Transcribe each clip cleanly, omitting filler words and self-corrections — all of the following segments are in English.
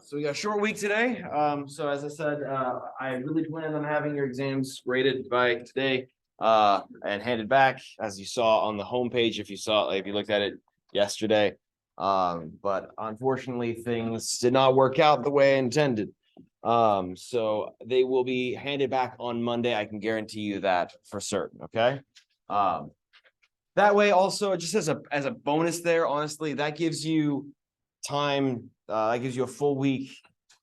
So we got a short week today. So as I said, I really plan on having your exams graded by today and handed back, as you saw on the homepage, if you looked at it yesterday. But unfortunately, things did not work out the way I intended. So they will be handed back on Monday. I can guarantee you that for certain. Okay. That way, also, just as a bonus there, honestly, that gives you time. That gives you a full week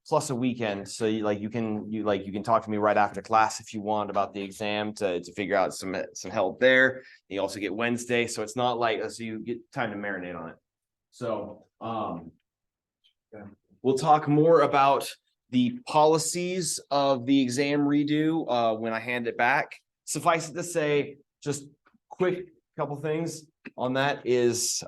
plus a weekend. So you can talk to me right after class if you want about the exam to figure out some help there. You also get Wednesday, so it's not like so you get time to marinate on it. So we'll talk more about the policies of the exam redo when I hand it back. Suffice it to say, just quick couple things on that is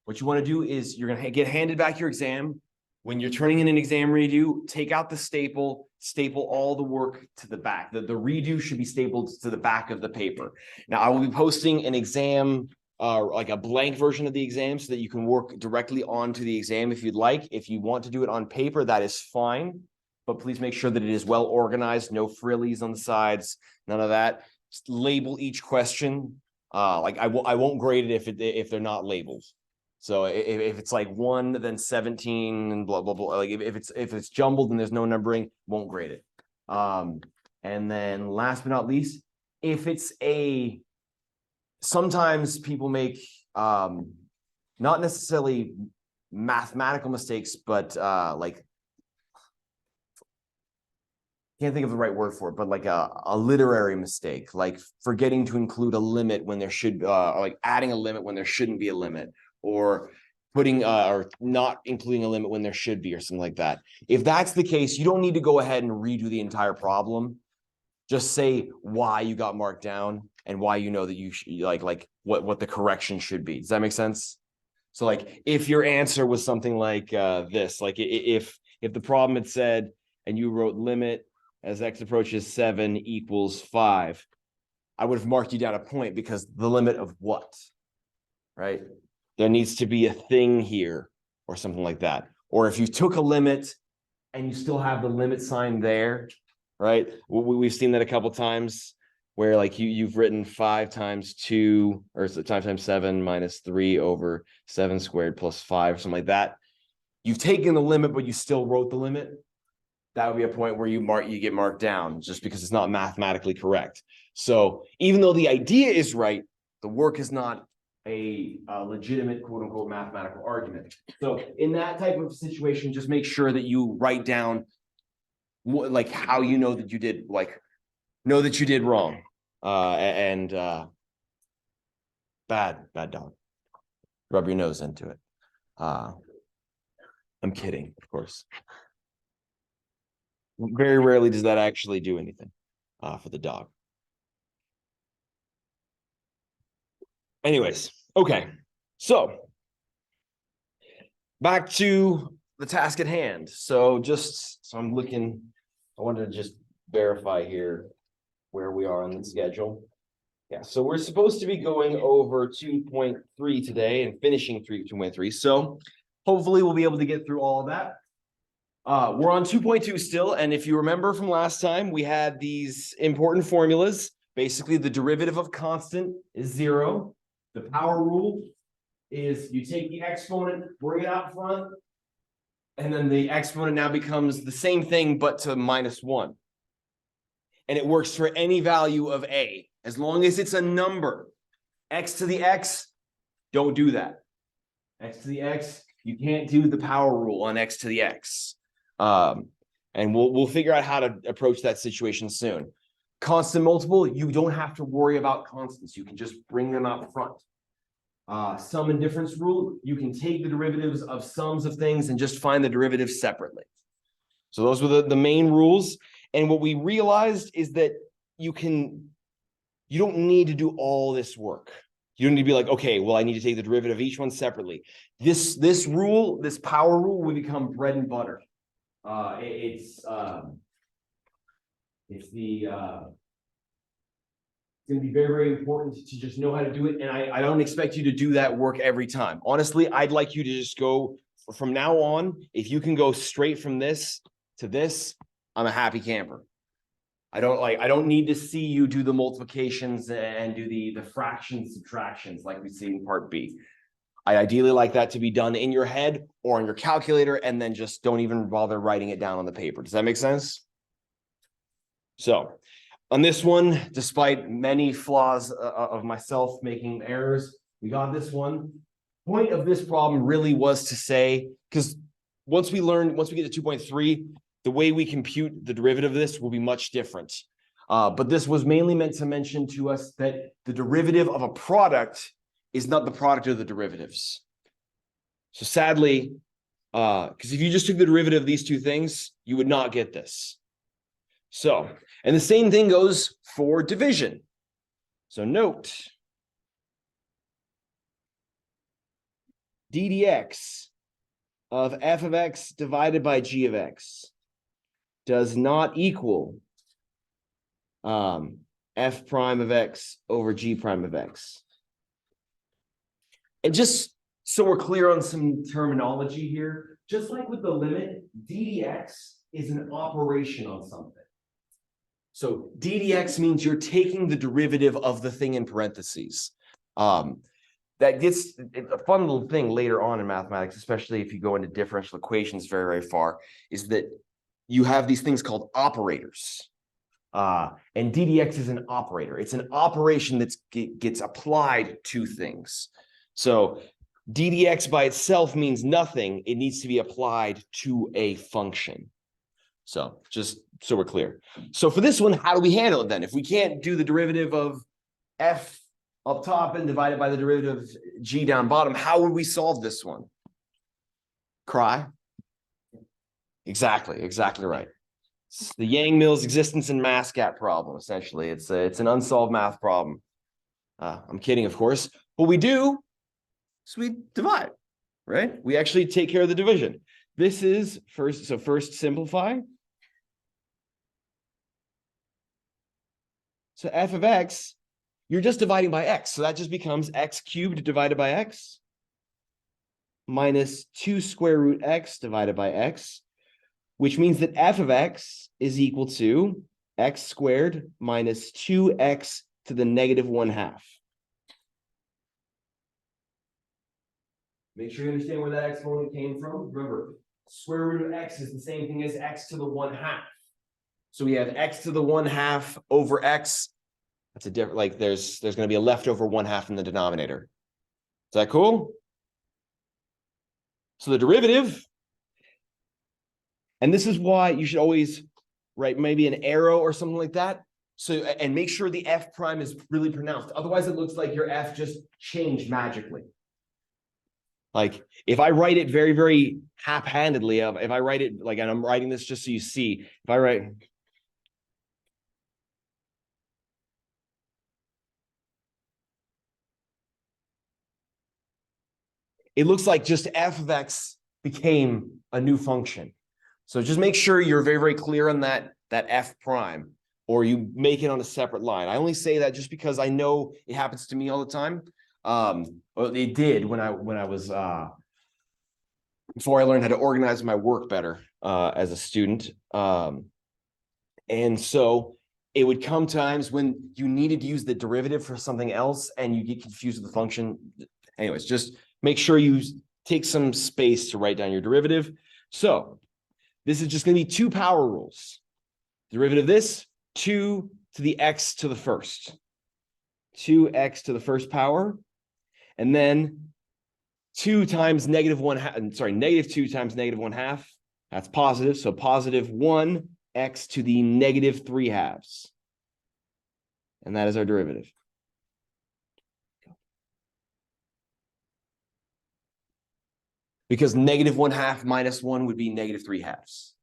what you want to do is you're going to get handed back your exam. When you're turning in an exam redo, take out the staple all the work to the back. The redo should be stapled to the back of the paper. Now, I will be posting an exam, like a blank version of the exam so that you can work directly onto the exam if you'd like. If you want to do it on paper, that is fine. But please make sure that it is well organized, no frillies on the sides, none of that. Just label each question. Like I won't grade it if they're not labeled. So if it's like 1, then 17 and blah, blah, blah, like if it's jumbled and there's no numbering, won't grade it. And then last but not least, if it's sometimes people make not necessarily mathematical mistakes, but like can't think of the right word for it, but like a literary mistake, like forgetting to include a limit when there should, like adding a limit when there shouldn't be a limit, or putting or not including a limit when there should be, or something like that. If that's the case, you don't need to go ahead and redo the entire problem. Just say why you got marked down and why you know that you should, like what the correction should be. Does that make sense? So like if your answer was something like this, like if the problem had said and you wrote limit as x approaches 7 equals 5, I would have marked you down a point because the limit of what, right? There needs to be a thing here or something like that. Or if you took a limit and you still have the limit sign there, right? We've seen that a couple times where like you've written 5 times 2 or 5 times 7 minus 3 over 7 squared plus 5 or something like that. You've taken the limit, but you still wrote the limit. That would be a point where you get marked down just because it's not mathematically correct. So even though the idea is right, the work is not a legitimate quote unquote mathematical argument. So in that type of situation, just make sure that you write down like how you know that you did, like know that you did wrong. Bad dog. Rub your nose into it. I'm kidding, of course. Very rarely does that actually do anything for the dog. Anyways, okay. So back to the task at hand. So I'm looking, I wanted to just verify here where we are on the schedule. Yeah, so we're supposed to be going over 2.3 today and finishing 2.3. So hopefully we'll be able to get through all of that. We're on 2.2 still, and if you remember from last time, we had these important formulas. Basically, the derivative of constant is 0. The power rule is you take the exponent, bring it out front, and then the exponent now becomes the same thing, but to -1. And it works for any value of a, as long as it's a number. X to the x, don't do that. X to the x, you can't do the power rule on x to the x. And we'll figure out how to approach that situation soon. Constant multiple, you don't have to worry about constants. You can just bring them out front. Sum and difference rule, you can take the derivatives of sums of things and just find the derivatives separately. So those were the main rules. And what we realized is that you don't need to do all this work. You don't need to be like, okay, well, I need to take the derivative of each one separately. This rule, this power rule, will become bread and butter. It's going to be very, very important to just know how to do it. And I don't expect you to do that work every time. Honestly, I'd like you to just go from now on, if you can go straight from this to this, I'm a happy camper. I don't need to see you do the multiplications and do the fraction subtractions like we see in part B. I ideally like that to be done in your head or on your calculator, and then just don't even bother writing it down on the paper. Does that make sense? So on this one, despite many flaws of myself making errors, we got this one. Point of this problem really was to say, because once we get to 2.3, the way we compute the derivative of this will be much different. But this was mainly meant to mention to us that the derivative of a product is not the product of the derivatives. So sadly, because if you just took the derivative of these two things, you would not get this. So, and the same thing goes for division. So note, d dx of f of x divided by g of x does not equal f prime of x over g prime of x. And just so we're clear on some terminology here, just like with the limit, d dx is an operation on something. So d dx means you're taking the derivative of the thing in parentheses. That gets a fun little thing later on in mathematics, especially if you go into differential equations very, very far, is that you have these things called operators. And d dx is an operator. It's an operation that gets applied to things. So d dx by itself means nothing. It needs to be applied to a function. So just so we're clear. So for this one, how do we handle it then? If we can't do the derivative of f up top and divide it by the derivative of g down bottom, how would we solve this one? Cry? Exactly right. It's the Yang-Mills existence and mass gap problem, essentially. It's an unsolved math problem. I'm kidding, of course. What we do is we divide, right? We actually take care of the division. This is first, so first simplify. So f of x, you're just dividing by x. So that just becomes x cubed divided by x minus 2 square root x divided by x, which means that f of x is equal to x squared minus 2x to the negative 1/2. Make sure you understand where that exponent came from. Remember, square root of x is the same thing as x to the 1/2. So we have x to the 1/2 over x. That's a different, like there's going to be a leftover 1/2 in the denominator. Is that cool? So the derivative, and this is why you should always write maybe an arrow or something like that. So, and make sure the f prime is really pronounced. Otherwise, it looks like your f just changed magically. Like if I write it very, very half-handedly, if I write it like, and I'm writing this just so you see, if I write, it looks like just f of x became a new function. So just make sure you're very, very clear on that f prime, or you make it on a separate line. I only say that just because I know it happens to me all the time. Well, it did when I was before I learned how to organize my work better as a student. And so it would come times when you needed to use the derivative for something else and you get confused with the function. Anyways, just make sure you take some space to write down your derivative. So this is just going to be 2 power rules. Derivative of this, 2 to the x to the first. 2x to the first power. And then 2 times negative 1/2, sorry, negative 2 times negative 1/2. That's positive. So positive 1x to the negative 3/2. And that is our derivative. Because negative 1/2 minus 1 would be negative 3/2.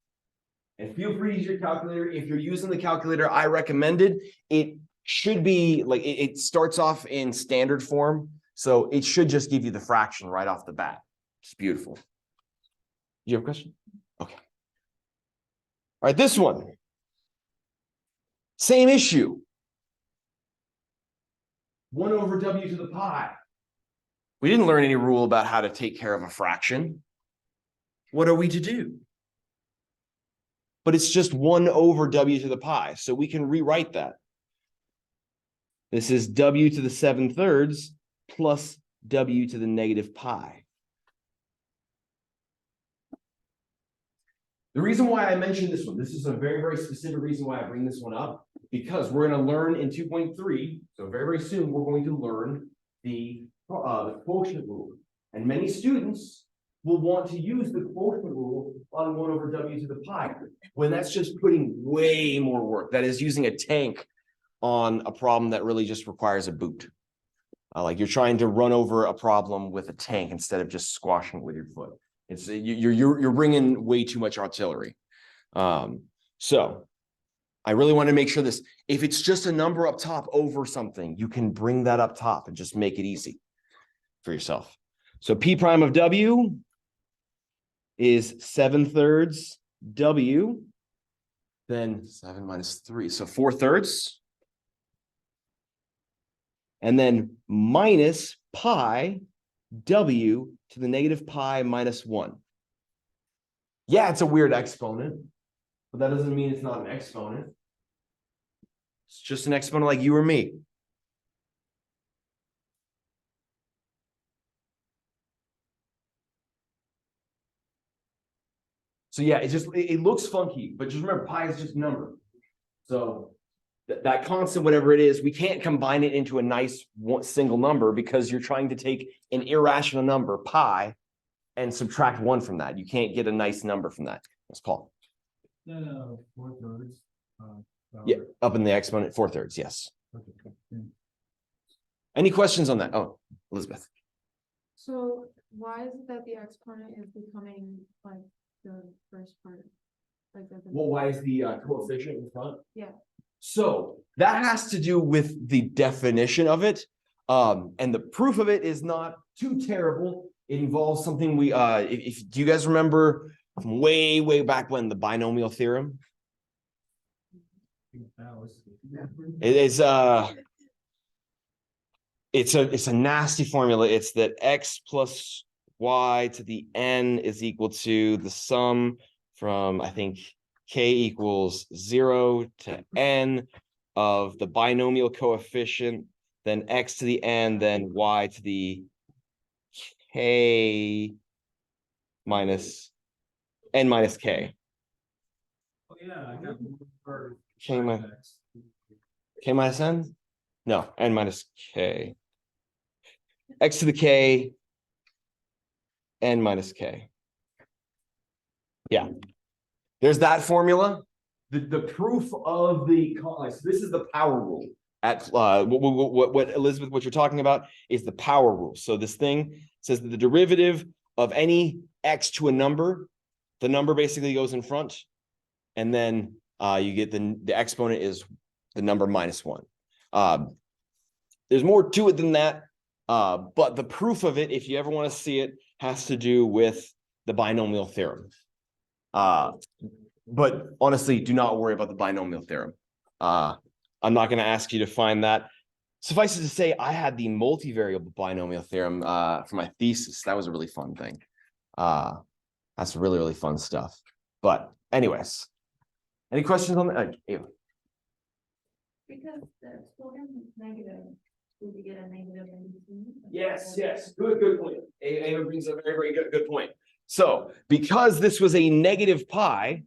And feel free to use your calculator. If you're using the calculator I recommended, it should be like it starts off in standard form. So it should just give you the fraction right off the bat. It's beautiful. Do you have a question? Okay. All right, this one. Same issue. 1 over w to the pi. We didn't learn any rule about how to take care of a fraction. what are we to do? But it's just 1 over w to the pi. So we can rewrite that. This is w to the 7/3 plus w to the negative pi. The reason why I mentioned this one, this is a very, very specific reason why I bring this one up, because we're going to learn in 2.3, so very, very soon, we're going to learn the quotient rule. And many students will want to use the quotient rule on 1 over w to the pi, when that's just putting way more work. That is using a tank on a problem that really just requires a boot. Like you're trying to run over a problem with a tank instead of just squashing it with your foot. It's you're bringing way too much artillery. So I really want to make sure this, if it's just a number up top over something, you can bring that up top and just make it easy for yourself. So P prime of W is 7/3 W, then 7 minus 3, so 4/3. And then minus pi w to the negative pi minus 1. Yeah, it's a weird exponent, but that doesn't mean it's not an exponent. It's just an exponent like you or me. So yeah, it looks funky, but just remember pi is just a number. So that constant, whatever it is, we can't combine it into a nice single number because you're trying to take an irrational number, pi, and subtract 1 from that. You can't get a nice number from that. That's Paul. 4/3. Yeah, up in the exponent, 4/3, yes. Okay. Any questions on that? Oh, Elizabeth. So why is it that the exponent is becoming like the first part? Like well, why is the coefficient in front? Yeah. So that has to do with the definition of it. And the proof of it is not too terrible. It involves something we do you guys remember from way back when, the binomial theorem? It's a nasty formula. It's that x plus y to the n is equal to the sum from, I think, k equals 0 to n of the binomial coefficient, then x to the n, then y to the k minus n minus k. Oh yeah, I got k minus n? No, n minus k. X to the k, n minus k. Yeah. There's that formula. The proof of the, so this is the power rule. At what Elizabeth, what you're talking about is the power rule. So this thing says that the derivative of any x to a number, the number basically goes in front, and then you get the exponent is the number minus 1. There's more to it than that, but the proof of it, if you ever want to see it, has to do with the binomial theorem. But honestly, do not worry about the binomial theorem. I'm not going to ask you to find that. Suffice it to say, I had the multivariable binomial theorem for my thesis. That was a really fun thing. That's really fun stuff. But anyways, any questions on that? Ava? Because the exponent is negative, would you get a negative in between? Yes. Good point. Ava brings a very good point. So because this was a negative pi,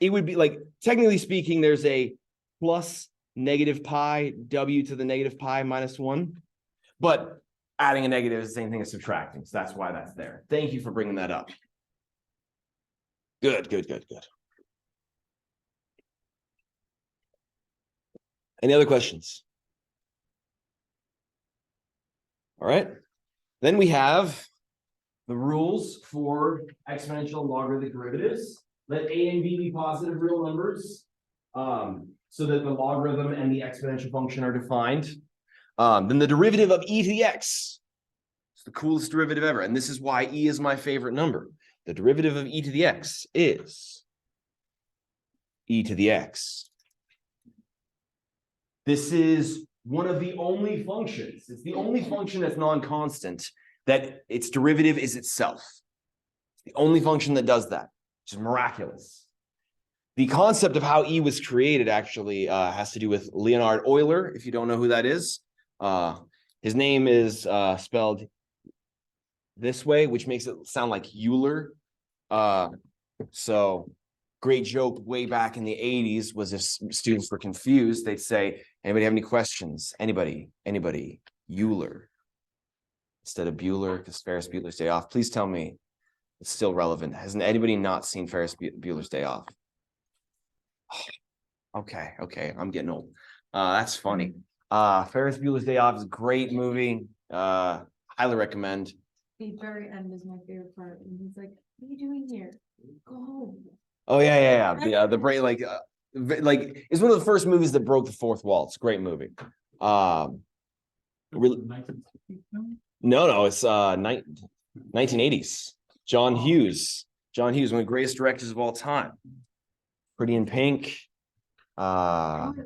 it would be like, technically speaking, there's a plus negative pi w to the negative pi minus 1. But adding a negative is the same thing as subtracting. So that's why that's there. Thank you for bringing that up. Good. Any other questions? All right. Then we have the rules for exponential and logarithmic derivatives. Let a and b be positive real numbers, so that the logarithm and the exponential function are defined. Then the derivative of e to the x. It's the coolest derivative ever. And this is why e is my favorite number. The derivative of e to the x is e to the x. This is one of the only functions. It's the only function that's non-constant that its derivative is itself. The only function that does that, which is miraculous. The concept of how E was created actually has to do with Leonhard Euler, if you don't know who that is. His name is spelled this way, which makes it sound like Euler. So great joke way back in the 80s was if students were confused, they'd say, anybody have any questions? Anybody? Euler. Instead of Bueller, because Ferris Bueller's Day Off. Please tell me it's still relevant. Hasn't anybody not seen Ferris Bueller's Day Off? Okay, I'm getting old. That's funny. Ferris Bueller's Day Off is a great movie. Highly recommend. The very end is my favorite part, and he's like, "What are you doing here? Go home." Oh yeah. The break, like it's one of the first movies that broke the fourth wall. It's a great movie. Really, 1960s film? no, it's 1980s. John Hughes, one of the greatest directors of all time. Pretty in Pink. Forget.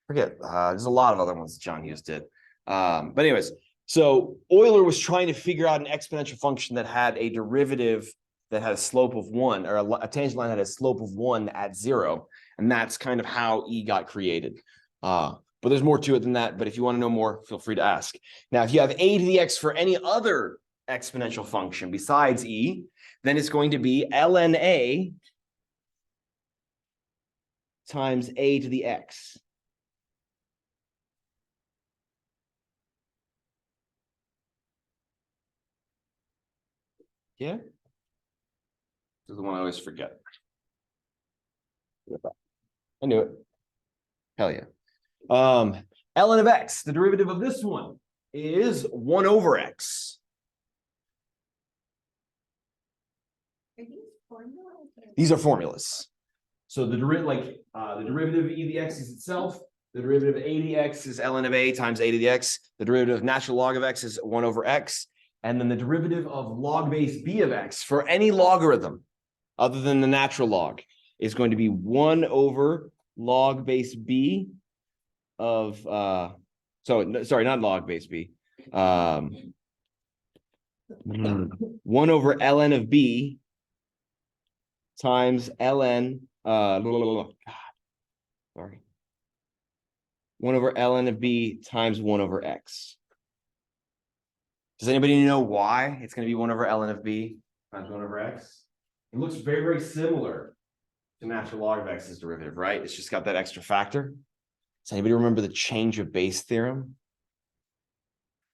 There's a lot of other ones that John Hughes did. But anyways, so Euler was trying to figure out an exponential function that had a derivative that had a slope of 1, or a tangent line that had a slope of 1 at 0. And that's kind of how E got created. But there's more to it than that. But if you want to know more, feel free to ask. Now, if you have a to the x for any other exponential function besides E, then it's going to be ln a times a to the x. Yeah. This is the one I always forget. I knew it. Hell yeah. Ln of x, the derivative of this one is 1 over x. Are these formulas? These are formulas. So the derivative of e to the x is itself. The derivative of a to the x is ln of a times a to the x. The derivative of natural log of x is 1 over x. And then the derivative of log base b of x for any logarithm other than the natural log is going to be 1 over log base b of sorry, not log base b. 1 over ln of b times ln sorry. 1 over ln of b times 1 over x. Does anybody know why it's going to be 1 over ln of b times 1 over x? It looks very, very similar to natural log of x's derivative, right? It's just got that extra factor. Does anybody remember the change of base theorem?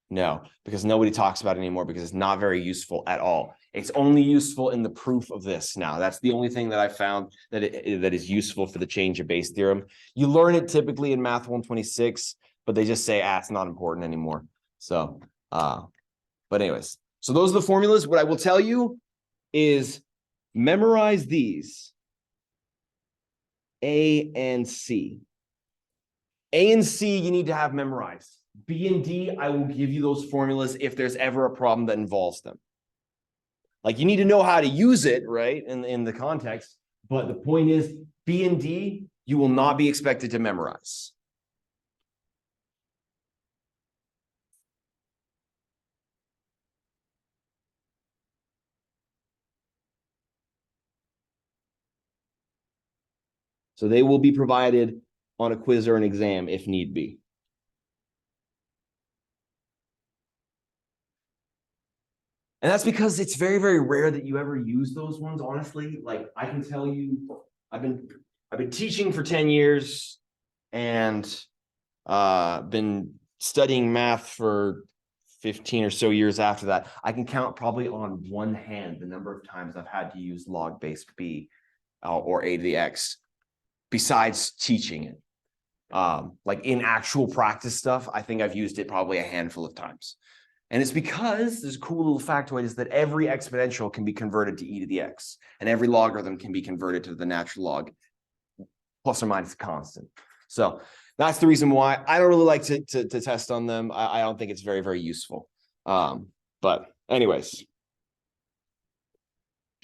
No, because nobody talks about it anymore because it's not very useful at all. It's only useful in the proof of this now. That's the only thing that I found that is useful for the change of base theorem. You learn it typically in Math 126, but they just say, it's not important anymore. So, but anyways, so those are the formulas. What I will tell you is memorize these. A and C. A and C you need to have memorized. B and D, I will give you those formulas if there's ever a problem that involves them. Like you need to know how to use it, right, in the context. But the point is, B and D, you will not be expected to memorize. So they will be provided on a quiz or an exam if need be. And that's because it's very, very rare that you ever use those ones, honestly. Like I can tell you, I've been teaching for 10 years and been studying math for 15 or so years after that. I can count probably on one hand the number of times I've had to use log base b or a to the x besides teaching it. Like in actual practice stuff, I think I've used it probably a handful of times. And it's because there's a cool little factoid is that every exponential can be converted to e to the x, and every logarithm can be converted to the natural log, plus or minus a constant. So that's the reason why I don't really like to test on them. I don't think it's very, very useful. But anyways,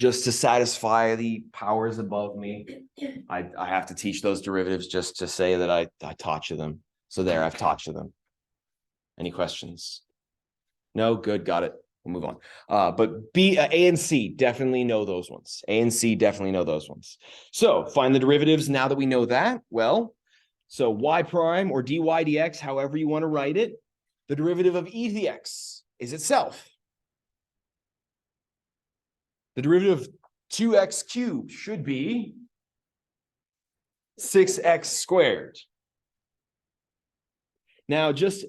just to satisfy the powers above me, I have to teach those derivatives just to say that I taught you them. So there, I've taught you them. Any questions? No, good, got it. we'll move on. But A and C, definitely know those ones. A and C, definitely know those ones. So find the derivatives now that we know that. Well, so y prime or dy dx, however you want to write it, the derivative of e to the x is itself. The derivative of 2x cubed should be 6x squared. Now, just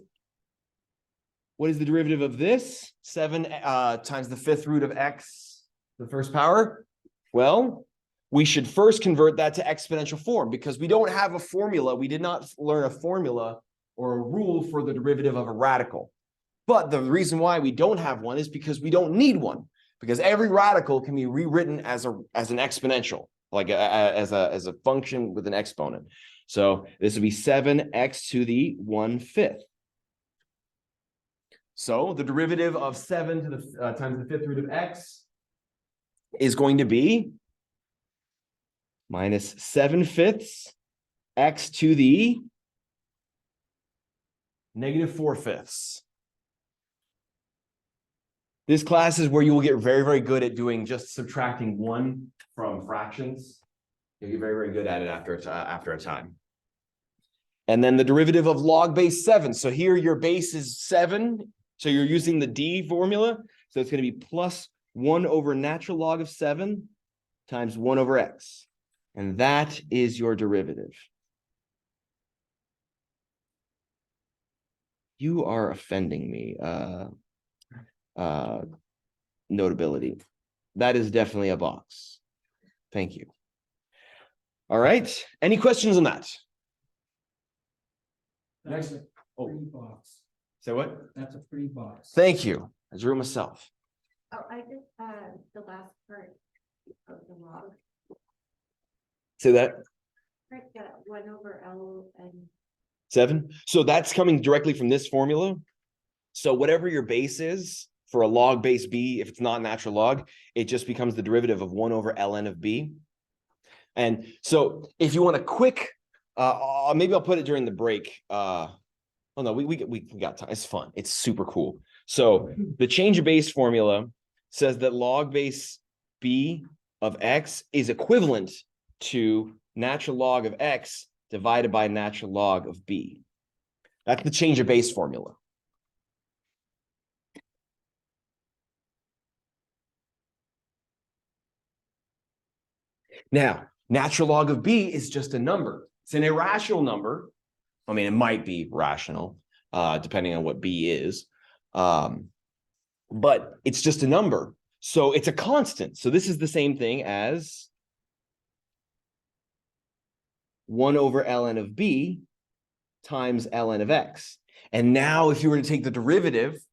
what is the derivative of this? 7 times the 5th root of x, the first power? Well, we should first convert that to exponential form because we don't have a formula. We did not learn a formula or a rule for the derivative of a radical. But the reason why we don't have one is because we don't need one, because every radical can be rewritten as an exponential, like as a function with an exponent. So this would be 7x to the 1/5. So the derivative of 7 to the times the 5th root of x is going to be minus 7/5 x to the -4/5. This class is where you will get very, very good at doing just subtracting 1 from fractions. You'll get very, very good at it after a time. And then the derivative of log base 7. So here your base is 7. So you're using the D formula. So it's going to be plus 1 over natural log of 7 times 1 over x. And that is your derivative. You are offending me. Notability. That is definitely a box. Thank you. All right. Any questions on that? That's Next. a pretty box. Say what? That's a pretty box. Thank you. I drew myself. Oh, I did, the last part of the log, Say that. right, yeah, 1 over L and 7. So that's coming directly from this formula. So whatever your base is for a log base b, if it's not natural log, it just becomes the derivative of 1 over ln of b. And so if you want a quick, maybe I'll put it during the break. Oh no, we got time. It's fun. It's super cool. So the change of base formula says that log base b of x is equivalent to natural log of x divided by natural log of b. That's the change of base formula. Now, natural log of b is just a number. It's an irrational number. I mean, it might be rational, depending on what b is. But it's just a number. So it's a constant. So this is the same thing as 1 over ln of b times ln of x. And now if you were to take the derivative,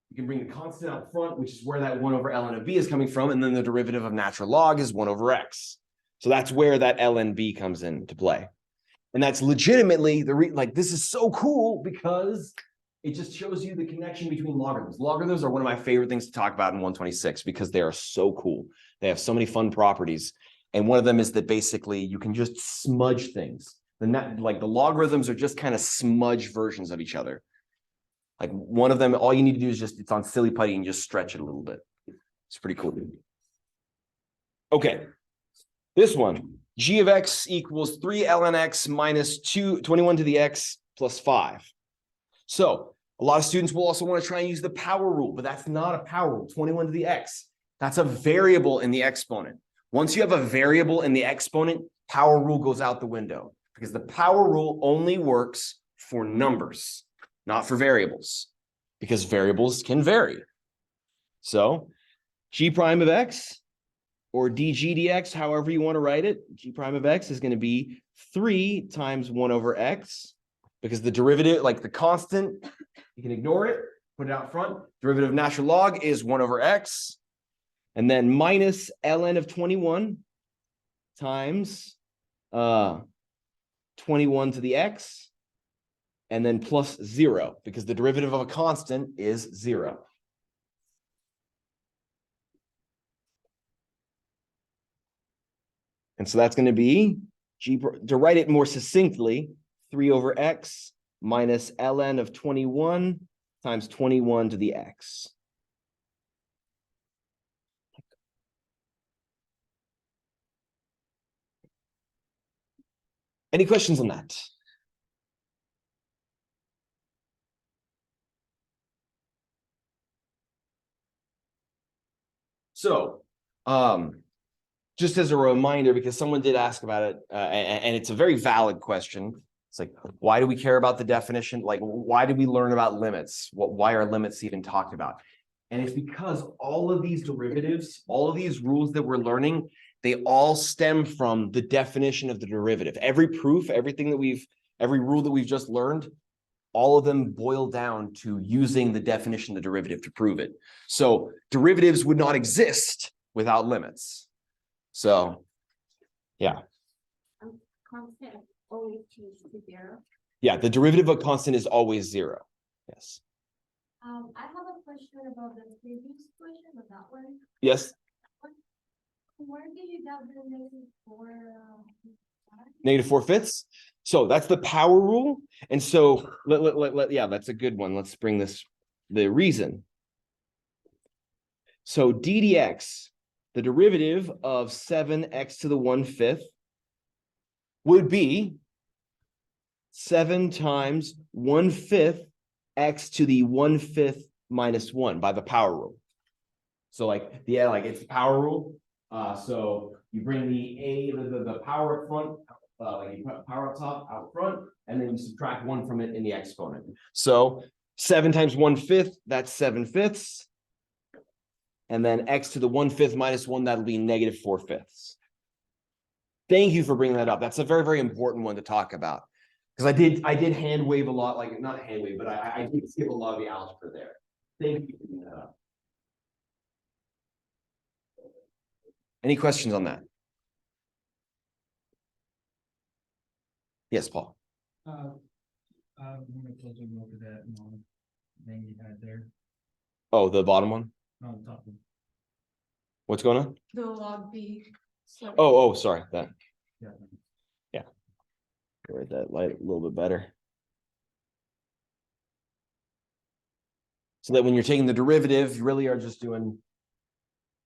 you can bring the constant out front, which is where that 1 over ln of b is coming from. And then the derivative of natural log is 1 over x. So that's where that ln b comes into play. And that's legitimately this is so cool because it just shows you the connection between logarithms. Logarithms are one of my favorite things to talk about in 126 because they are so cool. They have so many fun properties. And one of them is that basically you can just smudge things. The logarithms are just kind of smudge versions of each other. Like one of them, all you need to do is it's on silly putty and just stretch it a little bit. It's pretty cool. Okay. This one, g of x equals 3 ln x minus 21 to the x plus 5. So a lot of students will also want to try and use the power rule, but that's not a power rule, 21 to the x. That's a variable in the exponent. Once you have a variable in the exponent, power rule goes out the window because the power rule only works for numbers, not for variables, because variables can vary. So g prime of x or dg dx, however you want to write it, g prime of x is going to be 3 times 1 over x, because the derivative, like the constant, you can ignore it, put it out front. Derivative of natural log is 1 over x. And then minus ln of 21 times 21 to the x. And then plus 0, because the derivative of a constant is 0. And so that's going to be, to write it more succinctly, 3 over x minus ln of 21 times 21 to the x. Any questions on that? So, just as a reminder, because someone did ask about it, and it's a very valid question. It's like, why do we care about the definition? Like, why do we learn about limits? Why are limits even talked about? And it's because all of these derivatives, all of these rules that we're learning, they all stem from the definition of the derivative. Every proof, every rule that we've just learned, all of them boil down to using the definition of the derivative to prove it. So derivatives would not exist without limits. So, yeah. Constant always changes to zero. Yeah, the derivative of a constant is always zero. Yes. I have a question about the previous question, about that one. Yes. Where did you get the Negative 4/5. So that's the power rule. And so yeah, that's a good one. Let's bring the reason. So ddx, the derivative of 7x to the 1/5 would be 7 times 1/5 x to the 1/5 minus 1 by the power rule. So like it's the power rule. So you bring the power up front, like you put power up top out front, and then you subtract 1 from it in the exponent. So 7 times 1/5, that's 7/5. And then x to the 1/5 minus 1, that'll be negative 4/5. Thank you for bringing that up. That's a very, very important one to talk about. Because I did hand wave a lot, like not hand wave, but I did skip a lot of the algebra there. Thank you for bringing that up. Any questions on that? Yes, Paul. I'm gonna close a look at that thing you had there. Oh, the bottom one? On top of. What's going on? The log B. So Oh, sorry. That. Yeah. Yeah. Read that light a little bit better. So that when you're taking the derivative, you really are just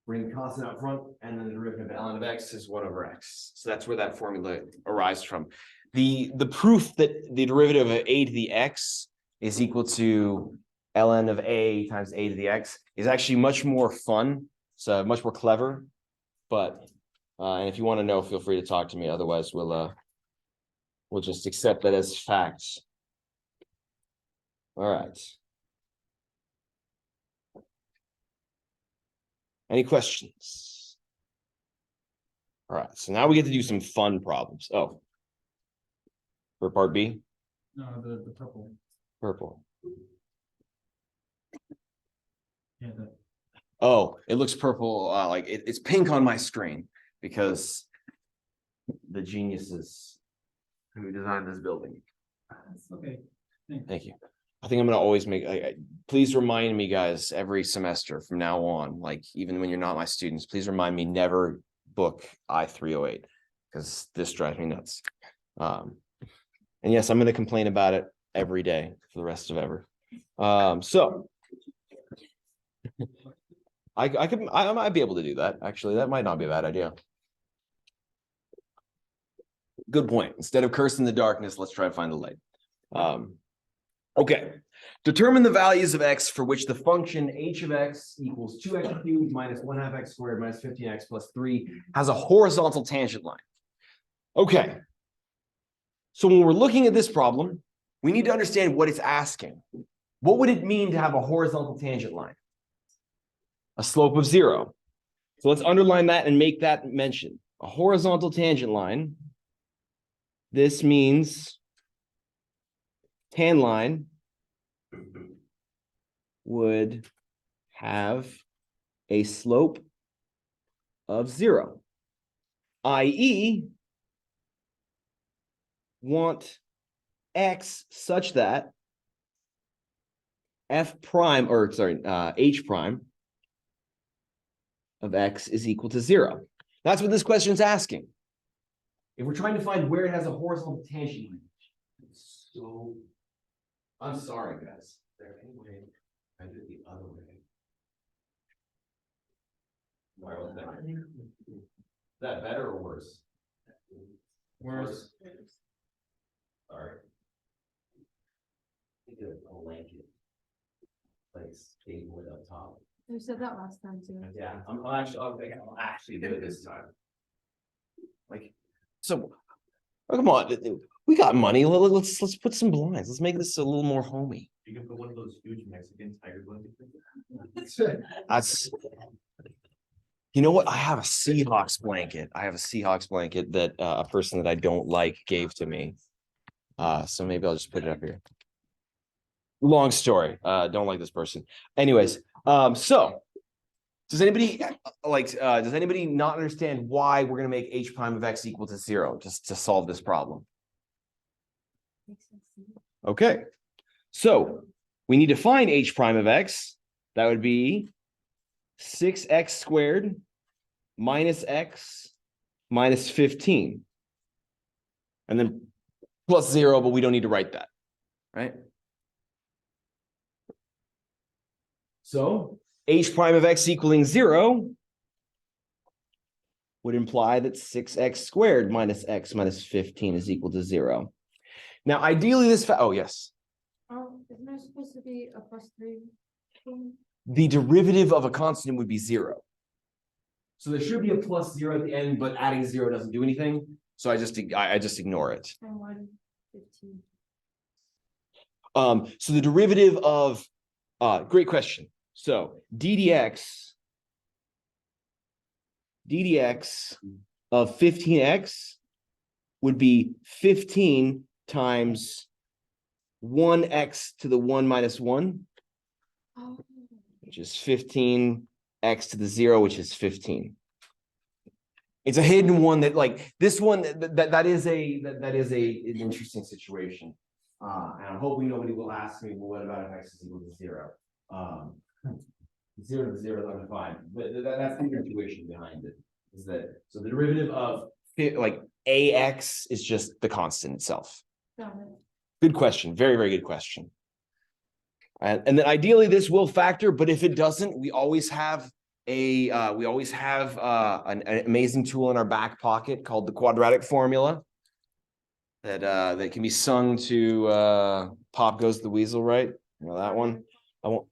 bring constant up front, and then the derivative of ln of x is 1/x. So that's where that formula arises from. The proof that the derivative of a to the x is equal to ln of a times a to the x is actually much more fun. So much more clever. But and if you want to know, feel free to talk to me. Otherwise, we'll just accept that as facts. All right. Any questions? All right, so now we get to do some fun problems. Oh, for part B? No, the purple. Purple. Yeah, Oh, it looks purple, like it's pink on my screen because the geniuses who designed this building. okay. Thank you. I think I'm gonna always make, please remind me, guys, every semester from now on, like even when you're not my students, please remind me never book I-308 because this drives me nuts. And yes, I'm gonna complain about it every day for the rest of ever. So I might be able to do that. Actually, that might not be a bad idea. Good point. Instead of cursing the darkness, let's try to find the light. Okay. Determine the values of x for which the function h of x equals 2x cubed minus 1/2 x squared minus 15x plus 3 has a horizontal tangent line. Okay. So when we're looking at this problem, we need to understand what it's asking. What would it mean to have a horizontal tangent line? A slope of 0. So let's underline that and make that mention. A horizontal tangent line. This means tan line would have a slope of 0, i.e., want x such that f prime, or sorry, h prime of x is equal to 0. That's what this question is asking. If we're trying to find where it has a horizontal tangent line, so I'm sorry, guys. Is there any way I do it the other way? Why was that? Is that better or worse? Worse. Sorry. Think of a blanket. Place, table it up top. You said that last time too. Yeah, I'll actually do it this time. Like, so, oh, come on, we got money, let's put some blinds, let's make this a little more homey. You can put one of those huge Mexican tiger blankets. That's. You know what, I have a Seahawks blanket, that a person that I don't like gave to me. So maybe I'll just put it up here. Long story, don't like this person. Anyways, so. Does anybody does anybody not understand why we're gonna make h prime of x equal to 0 just to solve this problem? Makes sense to me. Okay, so we need to find h prime of x. That would be 6x squared minus x minus 15. And then plus 0, but we don't need to write that, right? So h prime of x equaling 0 would imply that 6x squared minus x minus 15 is equal to 0. Now, ideally, oh, yes. Oh, isn't there supposed to be a +3 thing? The derivative of a constant would be 0. So there should be a plus 0 at the end, but adding 0 doesn't do anything. So I just ignore it. And 115. So the derivative of, great question. So ddx of 15x would be 15 times 1x to the 1 minus 1, Oh, which is 15x to the 0, which is 15. It's a hidden one that, like, this one that is an interesting situation. And I'm hoping nobody will ask me, well, what about if x is equal to 0? 0 to 0 is not defined, but that's the intuition behind it. Is that so? The derivative of like ax is just the constant itself. got it. Good question. Very, very good question. And then ideally this will factor, but if it doesn't, we always have an amazing tool in our back pocket called the quadratic formula that can be sung to Pop Goes the Weasel, right? You know that one? I won't.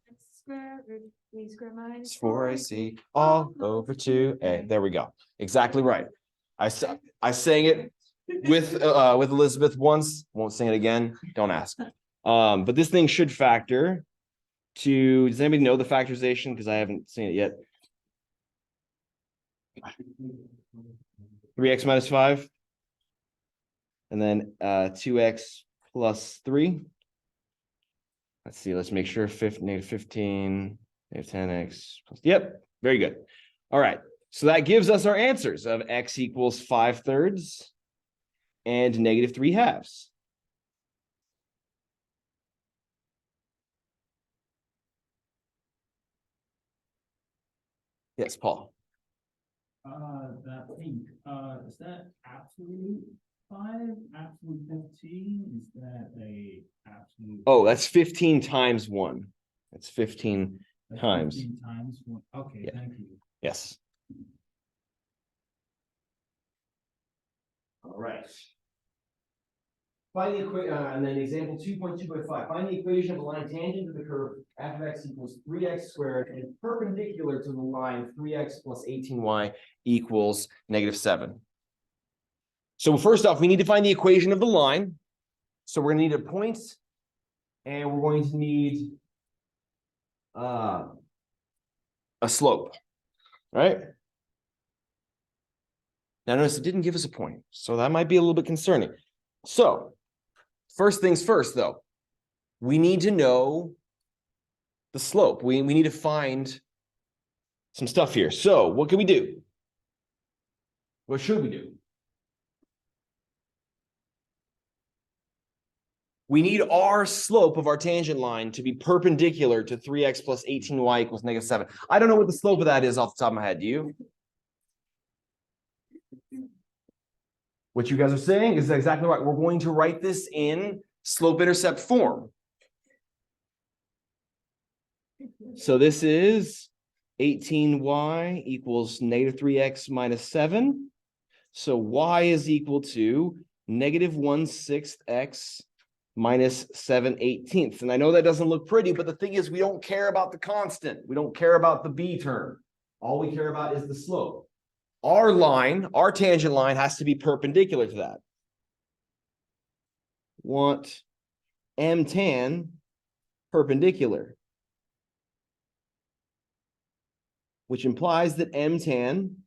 X squared root of b squared minus It's 4ac all over 2a. There we go. Exactly right. I sang it with Elizabeth once. Won't sing it again. Don't ask. But this thing should factor to. Does anybody know the factorization? Because I haven't seen it yet. 3x minus 5. And then 2x plus 3. Let's see, let's make sure negative 15, negative 10x plus, yep, very good. All right, so that gives us our answers of x equals 5/3 and negative 3/2. Yes, Paul. That pink, is that absolute 5, absolute 15? Is that a absolute? Oh, that's 15 times 1. That's 15 That's times. 15 times 1. Okay, Yeah. thank you. Yes. All right. Find the equation, and then example 2.2.5. Find the equation of a line tangent to the curve f of x equals 3x squared and perpendicular to the line 3x plus 18y equals -7. So first off, we need to find the equation of the line. So we're gonna need a point, and we're going to need a slope, right? Now notice it didn't give us a point, so that might be a little bit concerning. So first things first, though, we need to know the slope. We need to find some stuff here. So what can we do? What should we do? We need our slope of our tangent line to be perpendicular to 3x plus 18y equals -7. I don't know what the slope of that is off the top of my head. Do you? What you guys are saying is exactly right. We're going to write this in slope-intercept form. So this is 18y equals -3x minus 7. So y is equal to -1/6 x minus 7/18. And I know that doesn't look pretty, but the thing is, we don't care about the constant. We don't care about the b term. All we care about is the slope. Our line, our tangent line, has to be perpendicular to that. Want m tan perpendicular, which implies that m tan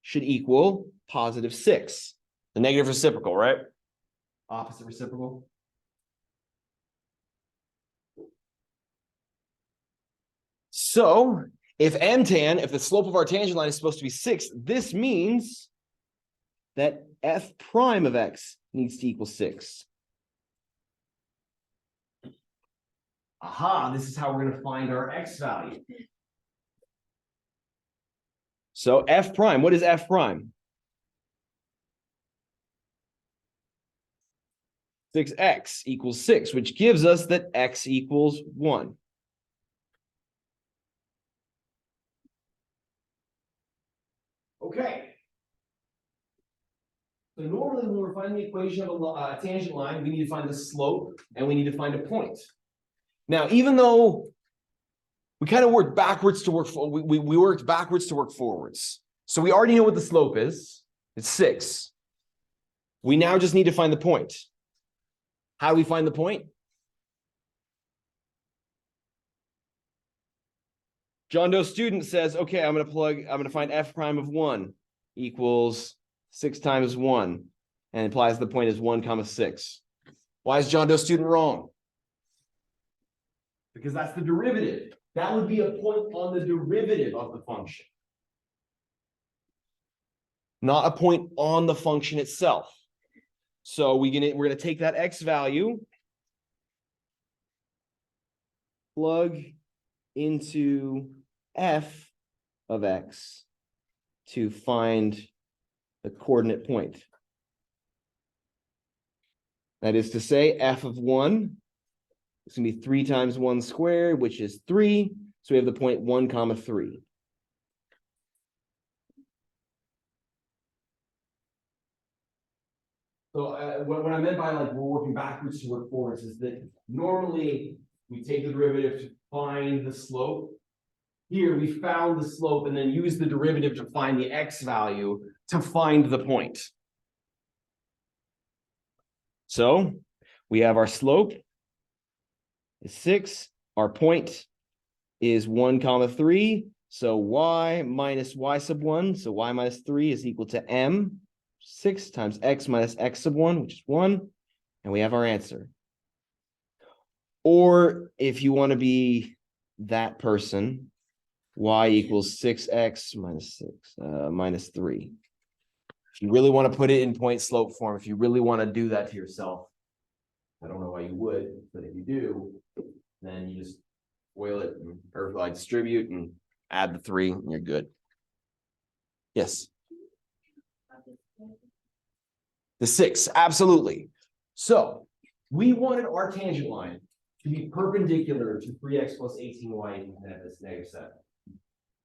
should equal +6. The negative reciprocal, right? Opposite reciprocal. So if m tan, if the slope of our tangent line is supposed to be 6, this means that f prime of x needs to equal 6. Aha, this is how we're going to find our x value. So f prime, what is f prime? 6x equals 6, which gives us that x equals 1. Okay. So normally when we're finding the equation of a tangent line, we need to find the slope and we need to find a point. Now, even though we kind of worked backwards to work forward, we worked backwards to work forwards. So we already know what the slope is. It's 6. We now just need to find the point. How do we find the point? John Doe student says, okay, I'm going to find f prime of 1 equals 6 times 1 and implies the point is 1,6. Why is John Doe student wrong? Because that's the derivative. That would be a point on the derivative of the function, not a point on the function itself. So we're going to take that x value, plug into f of x to find the coordinate point. That is to say, f of 1 is going to be 3 times 1 squared, which is 3. So we have the point 1, 3. So what I meant by like we're working backwards to work forwards is that normally we take the derivative to find the slope. Here we found the slope and then use the derivative to find the x value to find the point. So we have our slope is 6. Our point is 1, 3. So y minus y sub 1. So y minus 3 is equal to m. 6 times x minus x sub 1, which is 1. And we have our answer. Or if you want to be that person, y equals 6x minus 6 minus 3. If you really want to put it in point slope form, if you really want to do that to yourself, I don't know why you would, but if you do, then you just FOIL it or like distribute and add the 3 and you're good. Yes. The 6, absolutely. So we wanted our tangent line to be perpendicular to 3x plus 18y equals -7.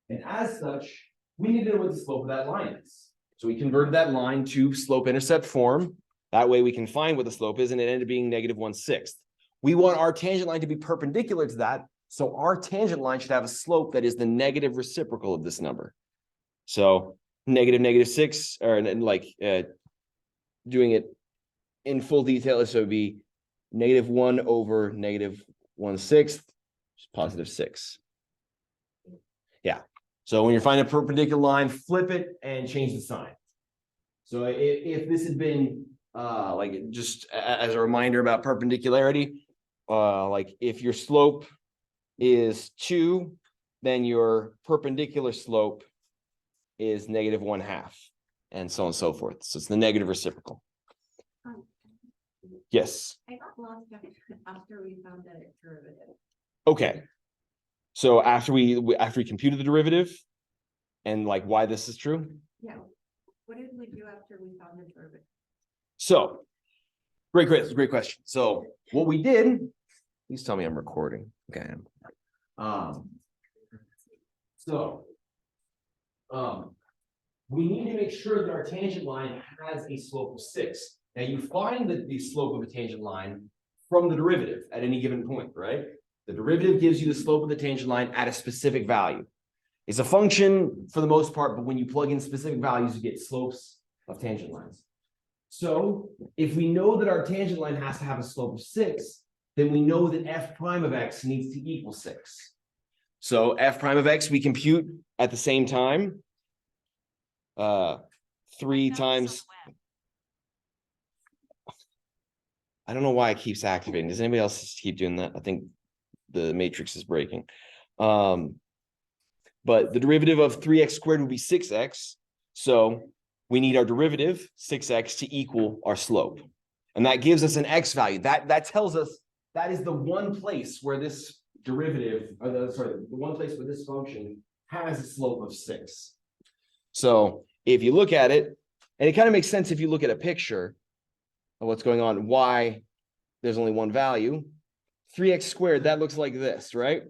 And as such, we need to know what the slope of that line is. So we converted that line to slope-intercept form. That way we can find what the slope is, and it ended up being -1/6. We want our tangent line to be perpendicular to that. So our tangent line should have a slope that is the negative reciprocal of this number. So -6, or like doing it in full detail, so it would be -1 over -1/6, which is +6. Yeah. So when you're finding a perpendicular line, flip it and change the sign. So if this had been like just as a reminder about perpendicularity, like if your slope is 2, then your perpendicular slope is -1/2, and so on and so forth. So it's the negative reciprocal. Yes. I got lost after we found that derivative. Okay. So after we computed the derivative and like why this is true. Yeah. What did we do after we found the derivative? So great question. So what we did, please tell me I'm recording. Okay. We need to make sure that our tangent line has a slope of 6. Now you find the slope of a tangent line from the derivative at any given point, right? The derivative gives you the slope of the tangent line at a specific value. It's a function for the most part, but when you plug in specific values, you get slopes of tangent lines. So if we know that our tangent line has to have a slope of 6, then we know that f prime of x needs to equal 6. So f prime of x we compute at the same time. 3 times. I don't know why it keeps activating. Does anybody else keep doing that? I think the matrix is breaking. But the derivative of 3x squared would be 6x. So we need our derivative, 6x, to equal our slope. And that gives us an x value. That tells us that is the one place where this derivative, or the one place where this function has a slope of 6. So if you look at it, and it kind of makes sense if you look at a picture of what's going on, why there's only one value. 3x squared, that looks like this, right?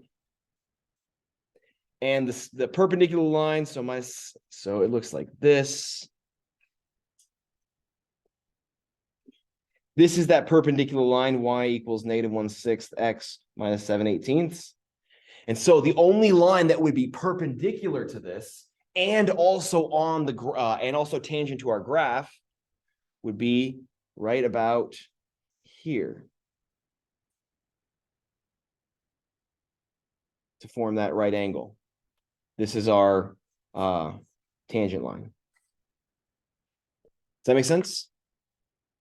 And the perpendicular line, so it looks like this. This is that perpendicular line, y equals -1/6 x minus 7/18. And so the only line that would be perpendicular to this and also on the and also tangent to our graph would be right about here to form that right angle. This is our tangent line. Does that make sense?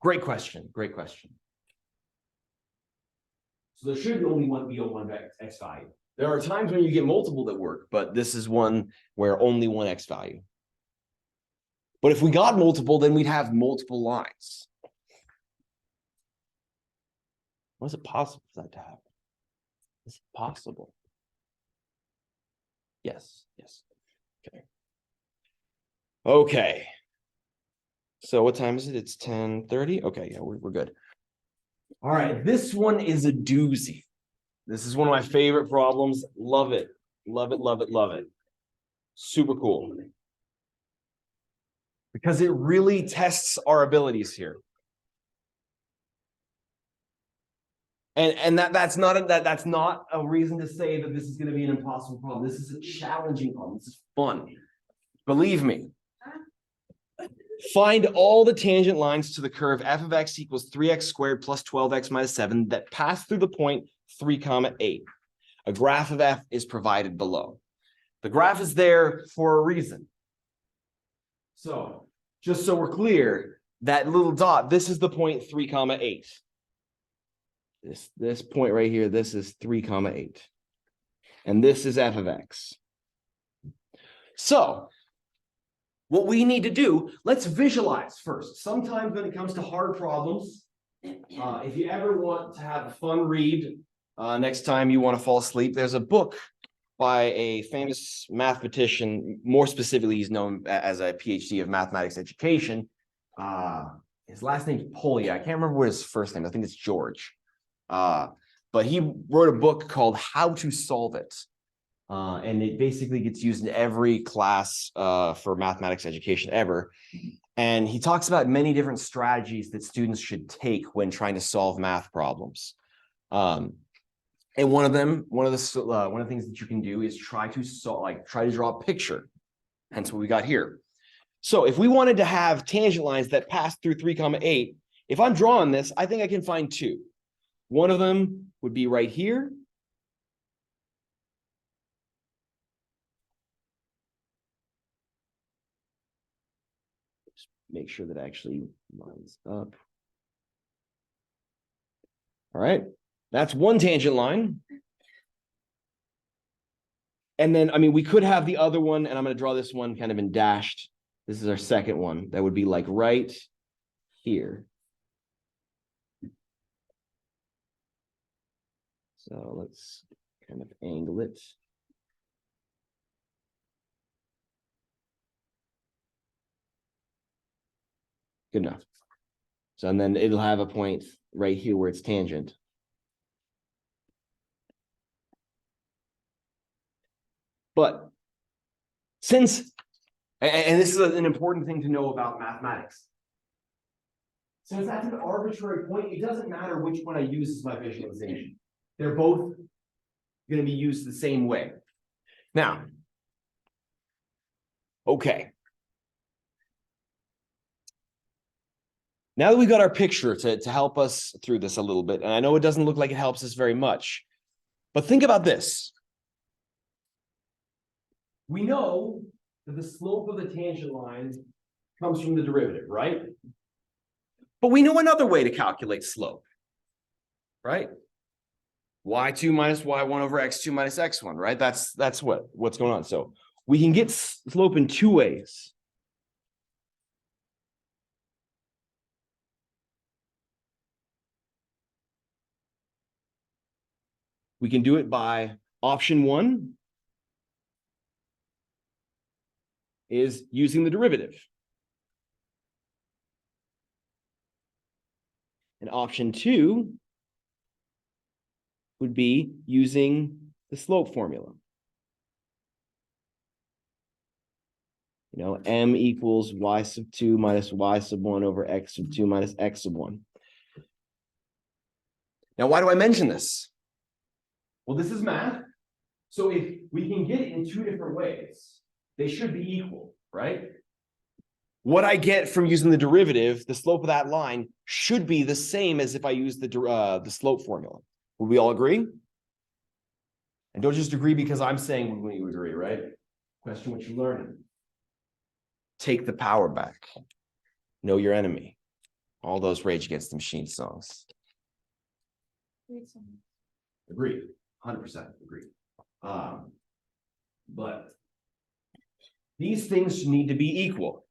Great question. Great question. So there should only be a one x value. There are times when you get multiple that work, but this is one where only one x value. But if we got multiple, then we'd have multiple lines. Was it possible for that to happen? Is it possible? Yes, yes. Okay. Okay. So what time is it? It's 10:30. Okay, yeah, we're good. All right, this one is a doozy. This is one of my favorite problems. Love it. Love it, love it, love it. Super cool. Because it really tests our abilities here. And that's not a reason to say that this is going to be an impossible problem. This is a challenging problem. This is fun. Believe me. Find all the tangent lines to the curve f of x equals 3x squared plus 12x minus 7 that pass through the point 3, 8. A graph of f is provided below. The graph is there for a reason. So, just so we're clear, that little dot, this is the point 3, 8. This point right here, this is 3, 8. And this is f of x. So, what we need to do, let's visualize first. Sometimes when it comes to hard problems, if you ever want to have a fun read, next time you want to fall asleep, there's a book by a famous mathematician. More specifically, he's known as a PhD of mathematics education. His last name's Polya. I can't remember what his first name. I think it's George. But he wrote a book called How to Solve It. And it basically gets used in every class for mathematics education ever. And he talks about many different strategies that students should take when trying to solve math problems. And one of the things that you can do is try to draw a picture. Hence what we got here. So if we wanted to have tangent lines that pass through 3, 8, if I'm drawing this, I think I can find two. One of them would be right here. Make sure that actually lines up. All right, that's one tangent line. And then, I mean, we could have the other one, and I'm going to draw this one kind of in dashed. This is our second one. That would be like right here. So let's kind of angle it. Good enough. So, and then it'll have a point right here where it's tangent. But since, and this is an important thing to know about mathematics. Since that's an arbitrary point, it doesn't matter which one I use as my visualization. They're both gonna be used the same way. Now, okay. Now that we got our picture to help us through this a little bit, and I know it doesn't look like it helps us very much, but think about this. We know that the slope of the tangent line comes from the derivative, right? But we know another way to calculate slope, right? y2 minus y1 over x2 minus x1, right? That's what's going on. So we can get slope in two ways. We can do it by option one is using the derivative. And option two would be using the slope formula. You know, m equals y sub 2 minus y sub 1 over x sub 2 minus x sub 1. Now, why do I mention this? Well, this is math. So if we can get it in two different ways, they should be equal, right? What I get from using the derivative, the slope of that line, should be the same as if I use the slope formula. Would we all agree? And don't just agree because I'm saying when you agree, right? Question what you're learning. Take the power back. Know your enemy. All those Rage Against the Machine songs. Agreed. 100% agreed. But these things need to be equal.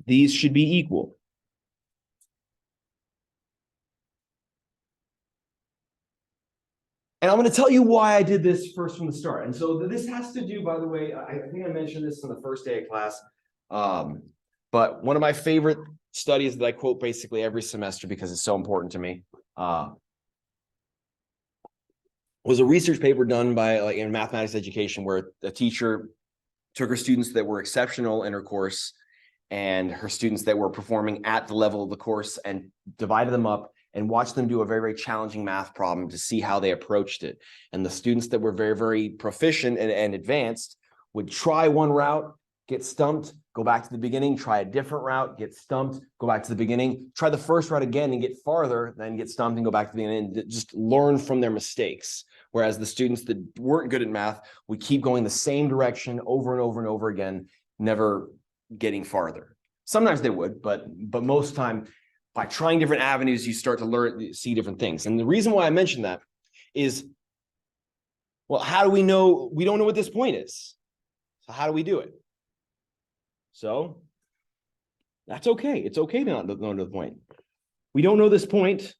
These should be equal. And I'm going to tell you why I did this first from the start. And so this has to do, by the way, I think I mentioned this in the first day of class. But one of my favorite studies that I quote basically every semester because it's so important to me was a research paper done by in mathematics education where a teacher took her students that were exceptional in her course and her students that were performing at the level of the course and divided them up and watched them do a very, very challenging math problem to see how they approached it. And the students that were very, very proficient and advanced would try one route, get stumped, go back to the beginning, try a different route, get stumped, go back to the beginning, try the first route again and get farther, then get stumped and go back to the beginning, and just learn from their mistakes. Whereas the students that weren't good at math would keep going the same direction over and over and over again, never getting farther. Sometimes they would, but most time, by trying different avenues, you start to learn, see different things. And the reason why I mentioned that is, well, how do we know? We don't know what this point is. So how do we do it? So that's okay. It's okay to not know the point. We don't know this point.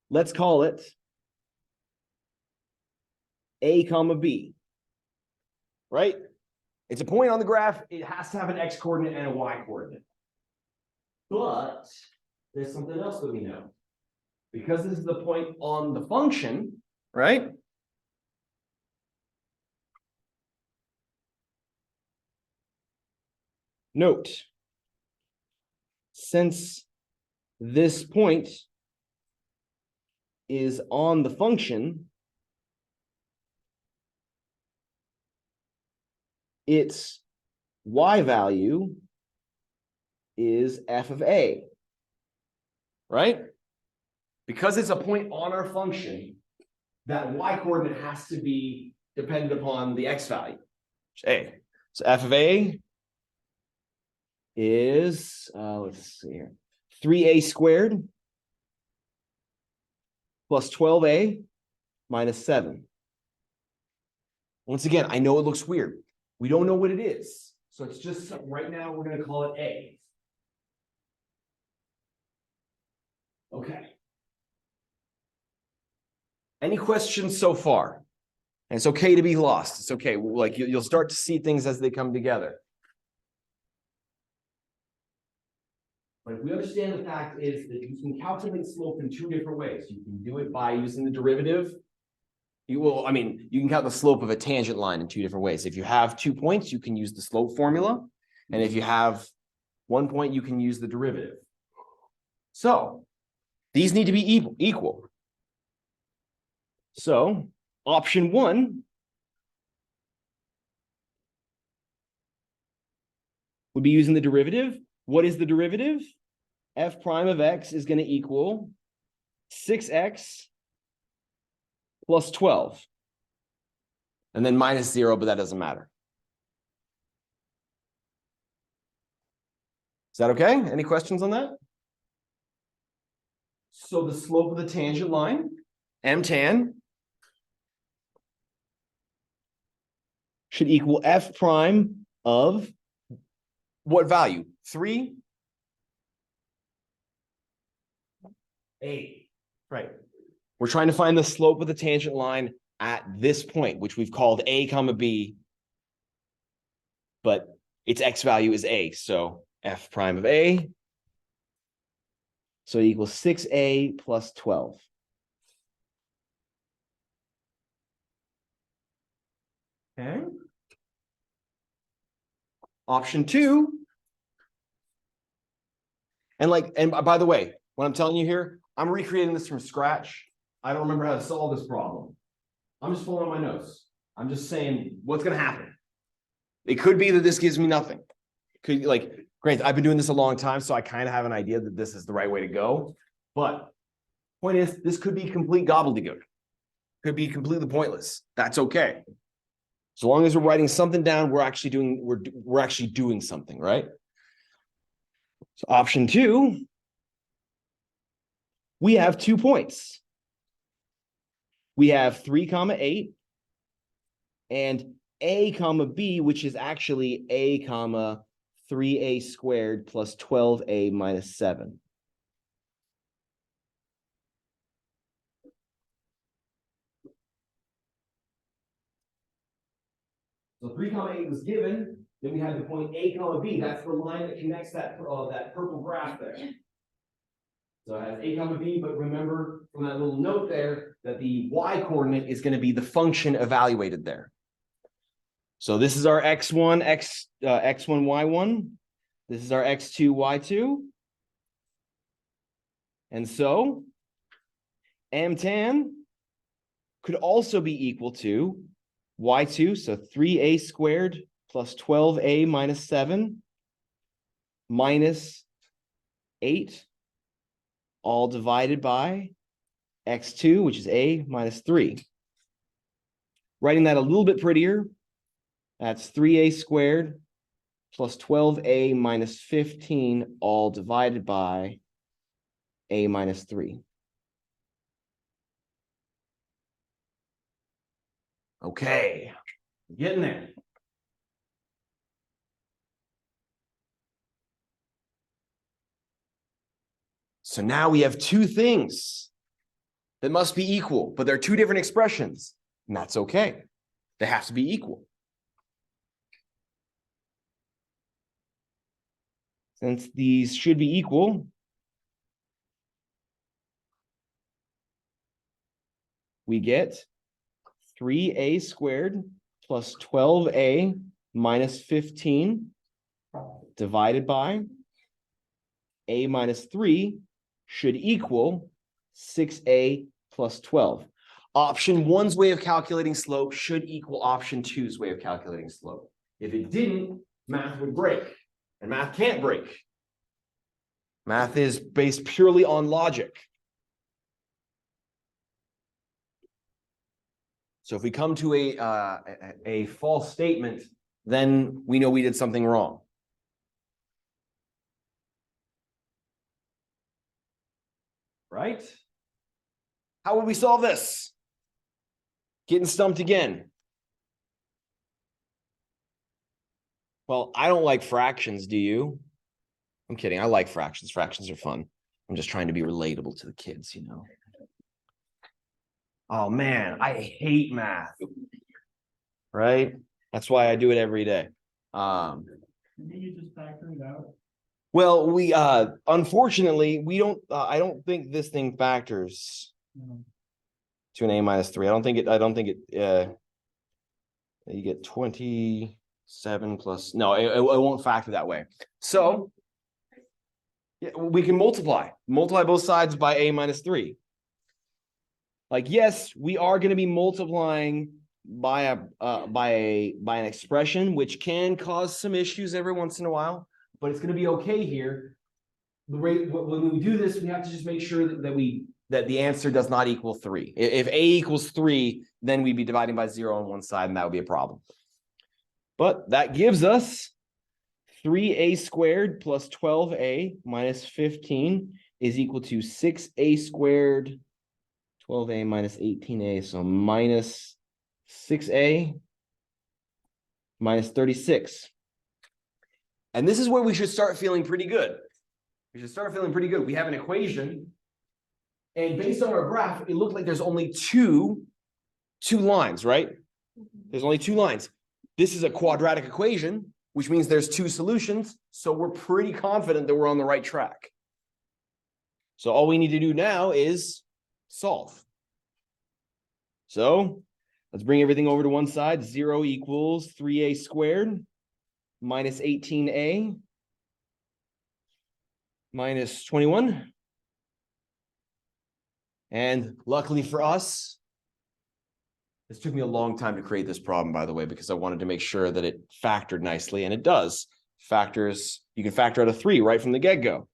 Let's call it A comma B, right? It's a point on the graph. It has to have an X coordinate and a Y coordinate. But there's something else that we know. Because this is the point on the function, right? Note, since this point is on the function, its y value is f of a, right? Because it's a point on our function, that y coordinate has to be dependent upon the x value, which is a. So f of a is, let's see here, 3a squared plus 12a minus 7. Once again, I know it looks weird. We don't know what it is. So it's just, right now, we're going to call it A. Okay. Any questions so far? And it's okay to be lost. It's okay. Like you'll start to see things as they come together. But if we understand the fact is that you can calculate slope in two different ways. You can do it by using the derivative You will, I mean, you can count the slope of a tangent line in two different ways. If you have 2 points, you can use the slope formula. And if you have 1 point, you can use the derivative. So these need to be equal. So option 1 would be using the derivative. What is the derivative? F prime of x is going to equal 6x plus 12. And then minus 0, but that doesn't matter. Is that okay? Any questions on that? So the slope of the tangent line, m tan, should equal f prime of what value? 3? 8. Right. We're trying to find the slope of the tangent line at this point, which we've called a comma b, but its x value is a, so f prime of a, so it equals 6a plus 12. Okay. Option 2. And by the way, what I'm telling you here, I'm recreating this from scratch. I don't remember how to solve this problem. I'm just following my notes. I'm just saying what's going to happen. It could be that this gives me nothing. Could, like, granted, I've been doing this a long time, so I kind of have an idea that this is the right way to go. But point is, this could be complete gobbledygook. Could be completely pointless. That's okay. So long as we're writing something down, we're actually doing something, right? So option 2, we have 2 points. We have 3 comma 8 and a comma b, which is actually a comma 3a squared plus 12a minus 7. So 3 comma 8 was given. Then we had the point a comma b. That's the line that connects that purple graph there. So it has a comma b, but remember from that little note there that the y coordinate is going to be the function evaluated there. So this is our x1, x1, y1. This is our x2, y2. And so m tan could also be equal to y2, so 3a squared plus 12a minus 7 minus 8, all divided by x2, which is a minus 3. Writing that a little bit prettier, that's 3a squared plus 12a minus 15, all divided by a minus 3. Okay, getting there. So now we have 2 things that must be equal, but they're 2 different expressions, and that's okay. They have to be equal. Since these should be equal, we get 3a squared plus 12a minus 15 divided by a minus 3 should equal 6a plus 12. Option 1's way of calculating slope should equal option 2's way of calculating slope. If it didn't, math would break, and math can't break. Math is based purely on logic. So if we come to a false statement, then we know we did something wrong. Right? How would we solve this? Getting stumped again. Well, I don't like fractions, do you? I'm kidding. I like fractions. Fractions are fun. I'm just trying to be relatable to the kids, you know. Oh man, I hate math. Right? That's why I do it every day. Didn't you just factor it out? Well, we unfortunately we don't I don't think this thing factors. No. to an A minus 3. I don't think it, you get 27 plus, no, it won't factor that way. So yeah, we can multiply both sides by A minus 3. Like, yes, we are going to be multiplying by an expression, which can cause some issues every once in a while, but it's going to be okay here. The rate, when we do this, we have to just make sure that the answer does not equal 3. If A equals 3, then we'd be dividing by 0 on one side, and that would be a problem. But that gives us 3A squared plus 12A minus 15 is equal to 6A squared, 12A minus 18A, so minus 6A minus 36. And this is where we should start feeling pretty good. We should start feeling pretty good. We have an equation, and based on our graph, it looked like there's only two lines, right? There's only 2 lines. This is a quadratic equation, which means there's 2 solutions, so we're pretty confident that we're on the right track. So all we need to do now is solve. So let's bring everything over to one side. 0 equals 3A squared minus 18A minus 21. And luckily for us, this took me a long time to create this problem, by the way, because I wanted to make sure that it factored nicely, and it does. Factors, you can factor out a 3 right from the get-go.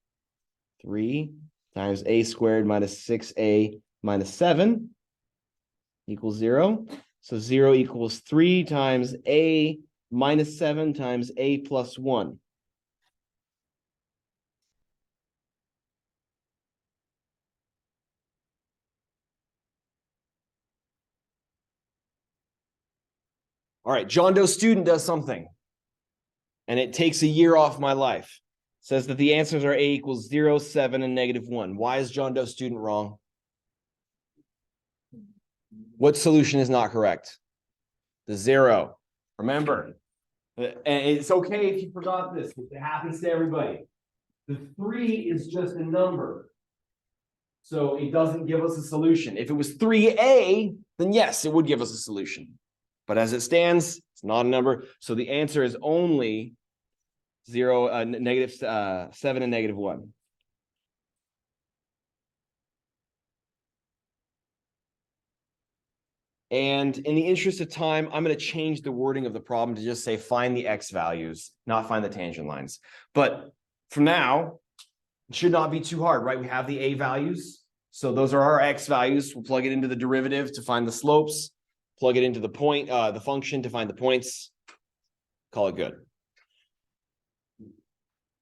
3 times A squared minus 6A minus 7 equals 0. So 0 equals 3 times A minus 7 times A plus 1. All right, John Doe student does something, and it takes a year off my life. Says that the answers are A equals 0, 7, and -1. Why is John Doe student wrong? What solution is not correct? The 0. Remember, and it's okay if you forgot this. It happens to everybody. The 3 is just a number, so it doesn't give us a solution. If it was 3A, then yes, it would give us a solution. But as it stands, it's not a number. So the answer is only 0, -7 and -1. And in the interest of time, I'm going to change the wording of the problem to just say find the x values, not find the tangent lines. But for now, it should not be too hard, right? We have the a values. So those are our x values. We'll plug it into the derivative to find the slopes. Plug it into the point, the function to find the points. Call it good.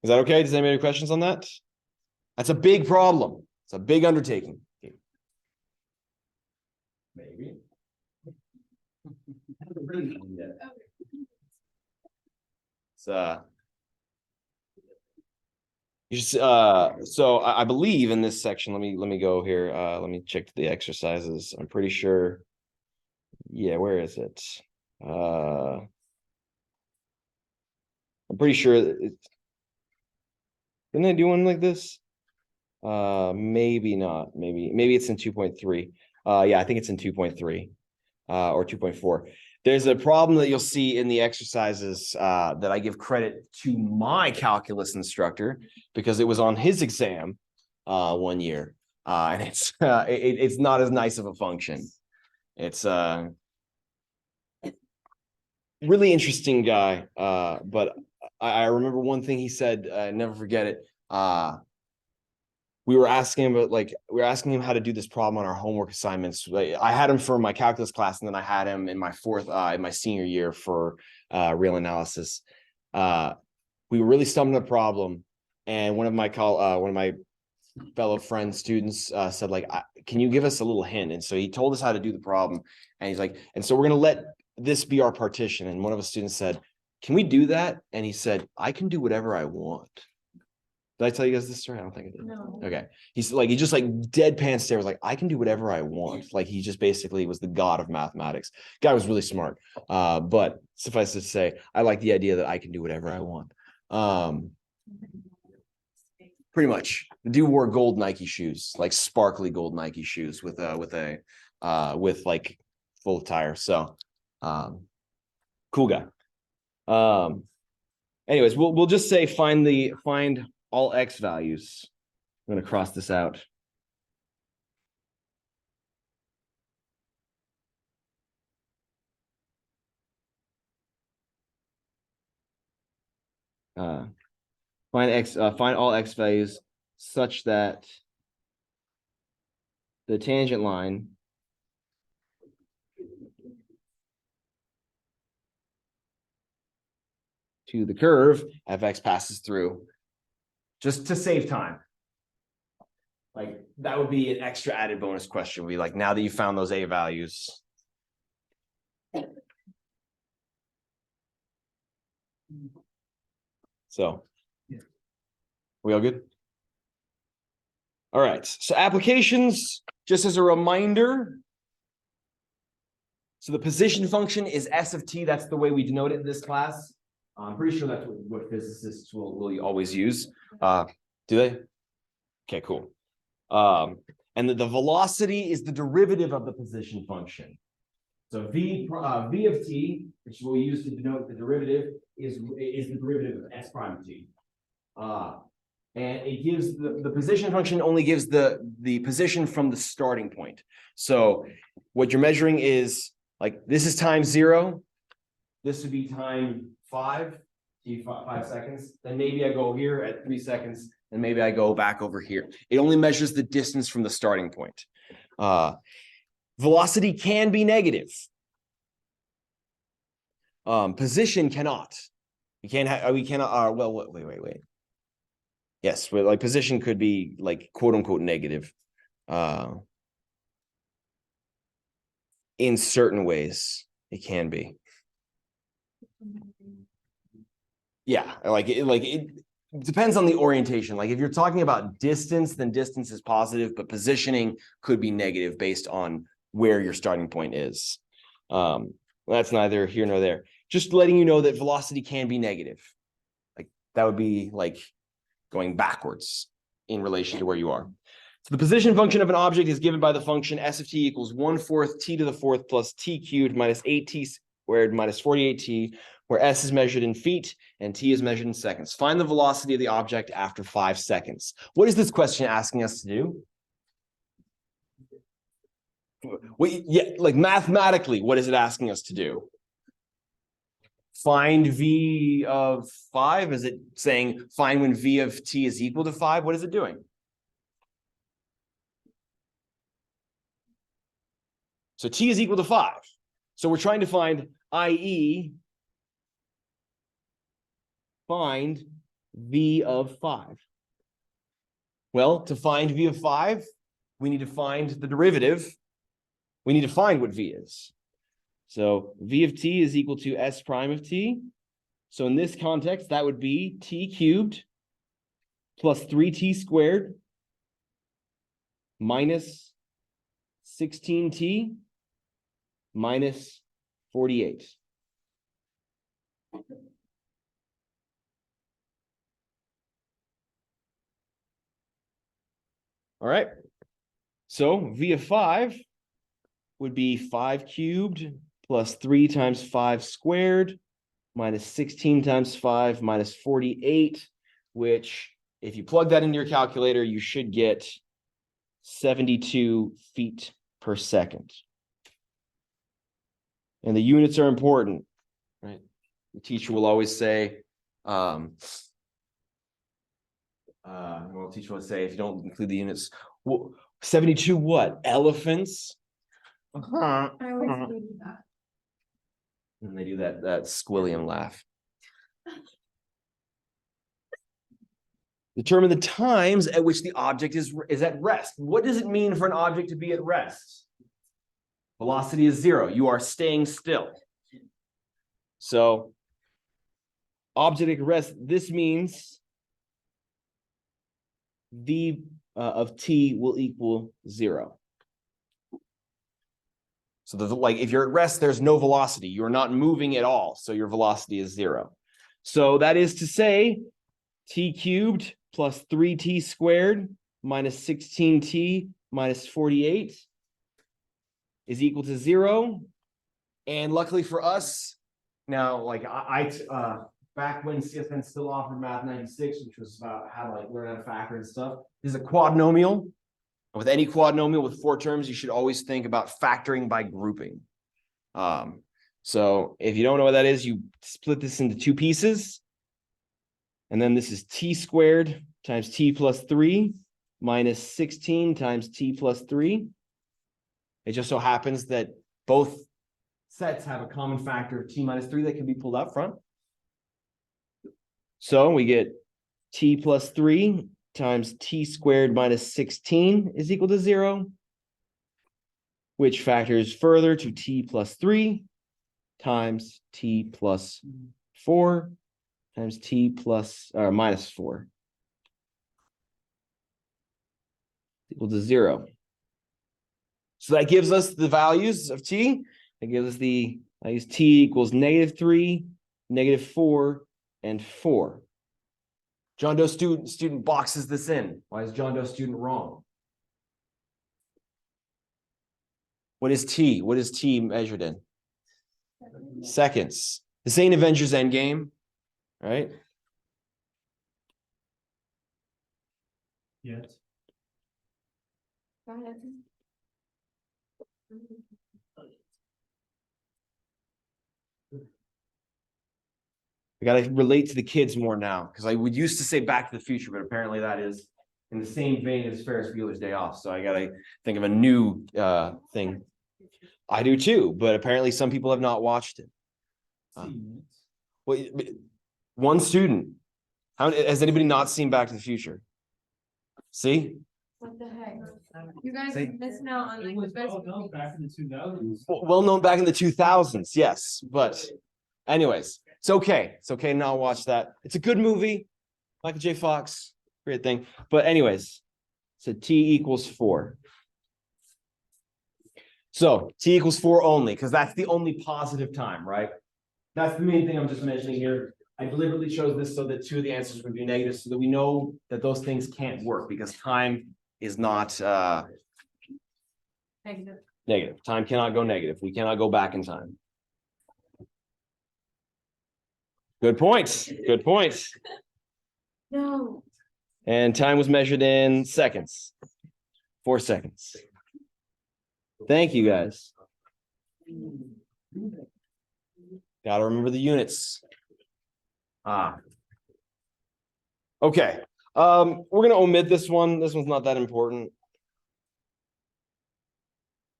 Is that okay? Does anybody have questions on that? That's a big problem. It's a big undertaking. Maybe. So I believe in this section, let me go here. Let me check the exercises. I'm pretty sure. Yeah, where is it? I'm pretty sure didn't I do one like this? Maybe not. Maybe it's in 2.3. Yeah, I think it's in 2.3 or 2.4. There's a problem that you'll see in the exercises that I give credit to my calculus instructor because it was on his exam 1 year, and it's not as nice of a function. It's really interesting guy, but I remember one thing he said. I never forget it. We were asking him how to do this problem on our homework assignments. I had him for my calculus class, and then I had him in my in my senior year for real analysis. We were really stumped on a problem, and one of my fellow friend students said, like, can you give us a little hint? And so he told us how to do the problem, and he's like, and so we're gonna let this be our partition. And one of the students said, can we do that? And he said, I can do whatever I want. Did I tell you guys this story? I don't think I did. No. Okay. He just like deadpan stare was like, I can do whatever I want. Like he just basically was the god of mathematics. Guy was really smart. But suffice it to say, I like the idea that I can do whatever I want. Pretty much. The dude wore gold Nike shoes, like sparkly gold Nike shoes with a with like full tire. So cool guy. Anyways, we'll just say find all x values. I'm gonna cross this out. Find all x values such that the tangent line to the curve fx passes through, just to save time. Like that would be an extra added bonus question. We like, now that you found those a values. So, we all good? All right, so applications, just as a reminder. So the position function is s of t. That's the way we denote it in this class. I'm pretty sure that's what physicists will always use. Do they? Okay, cool. And the velocity is the derivative of the position function. So v of t, which we'll use to denote the derivative, is the derivative of s prime of t. And it gives the position function only gives the position from the starting point. So what you're measuring is like, this is time 0. This would be time 5, 5 seconds. Then maybe I go here at 3 seconds, and maybe I go back over here. It only measures the distance from the starting point. Velocity can be negative. Position cannot. You can't have, we cannot, well, wait. Yes, but like position could be like quote unquote negative. In certain ways, it can be. Yeah, it depends on the orientation. Like if you're talking about distance, then distance is positive, but positioning could be negative based on where your starting point is. That's neither here nor there. Just letting you know that velocity can be negative. Like that would be like going backwards in relation to where you are. So the position function of an object is given by the function s of t equals 1/4 t to the 4th plus t cubed minus 8t squared minus 48t, where s is measured in feet and t is measured in seconds. Find the velocity of the object after 5 seconds. What is this question asking us to do? Like mathematically, what is it asking us to do? Find v of 5? Is it saying find when v of t is equal to 5? What is it doing? So t is equal to 5. So we're trying to find, i.e., find v of 5. Well, to find v of 5, we need to find the derivative. We need to find what v is. So v of t is equal to s prime of t. So in this context, that would be t cubed plus 3t squared minus 16t minus 48. All right. So v of 5 would be 5 cubed plus 3 times 5 squared minus 16 times 5 minus 48, which if you plug that into your calculator, you should get 72 feet per second. And the units are important, right? The teacher will always say, the teacher will say, if you don't include the units, 72 what? Elephants? I always do that. And they do that squilliam laugh. Determine the times at which the object is at rest. What does it mean for an object to be at rest? Velocity is 0. You are staying still. So, object at rest, this means v of t will equal 0. So like if you're at rest, there's no velocity. You're not moving at all. So your velocity is 0. So that is to say, t cubed plus 3t squared minus 16t minus 48 is equal to 0. And luckily for us, now, like back when CSN still offered Math 96, which was about how to like learn how to factor and stuff, this is a quadnomial. With any quadnomial with 4 terms, you should always think about factoring by grouping. So if you don't know what that is, you split this into 2 pieces. And then this is t squared times t plus 3 minus 16 times t plus 3. It just so happens that both sets have a common factor of t minus 3 that can be pulled out front. So we get t plus 3 times t squared minus 16 is equal to 0, which factors further to t plus 3 times t plus 4 times t plus or minus 4 equal to 0. So that gives us the values of t. That gives us the values t equals -3, -4, and 4. John Doe student boxes this in. Why is John Doe student wrong? What is t? What is t measured in? Seconds. This ain't Avengers Endgame, right? Yes. Go ahead. I gotta relate to the kids more now because I would used to say Back to the Future, but apparently that is in the same vein as Ferris Bueller's Day Off. So I gotta think of a new thing. I do too, but apparently some people have not watched it. Well, one student. How has anybody not seen Back to the Future? See? What the heck? You guys See? are missing out on It like was the best. well known back in the 2000s. Well known back in the 2000s, yes. But anyways, it's okay. It's okay to not watch that. It's a good movie. Michael J. Fox, great thing. But anyways, so t equals 4. So t equals 4 only, because that's the only positive time, right? That's the main thing I'm just mentioning here. I deliberately chose this so that 2 of the answers would be negative, so that we know that those things can't work because time is not Negative. negative. Time cannot go negative. We cannot go back in time. Good point. Good point. No. And time was measured in seconds. 4 seconds. Thank you, guys. Gotta remember the units. Okay. We're gonna omit this one. This one's not that important.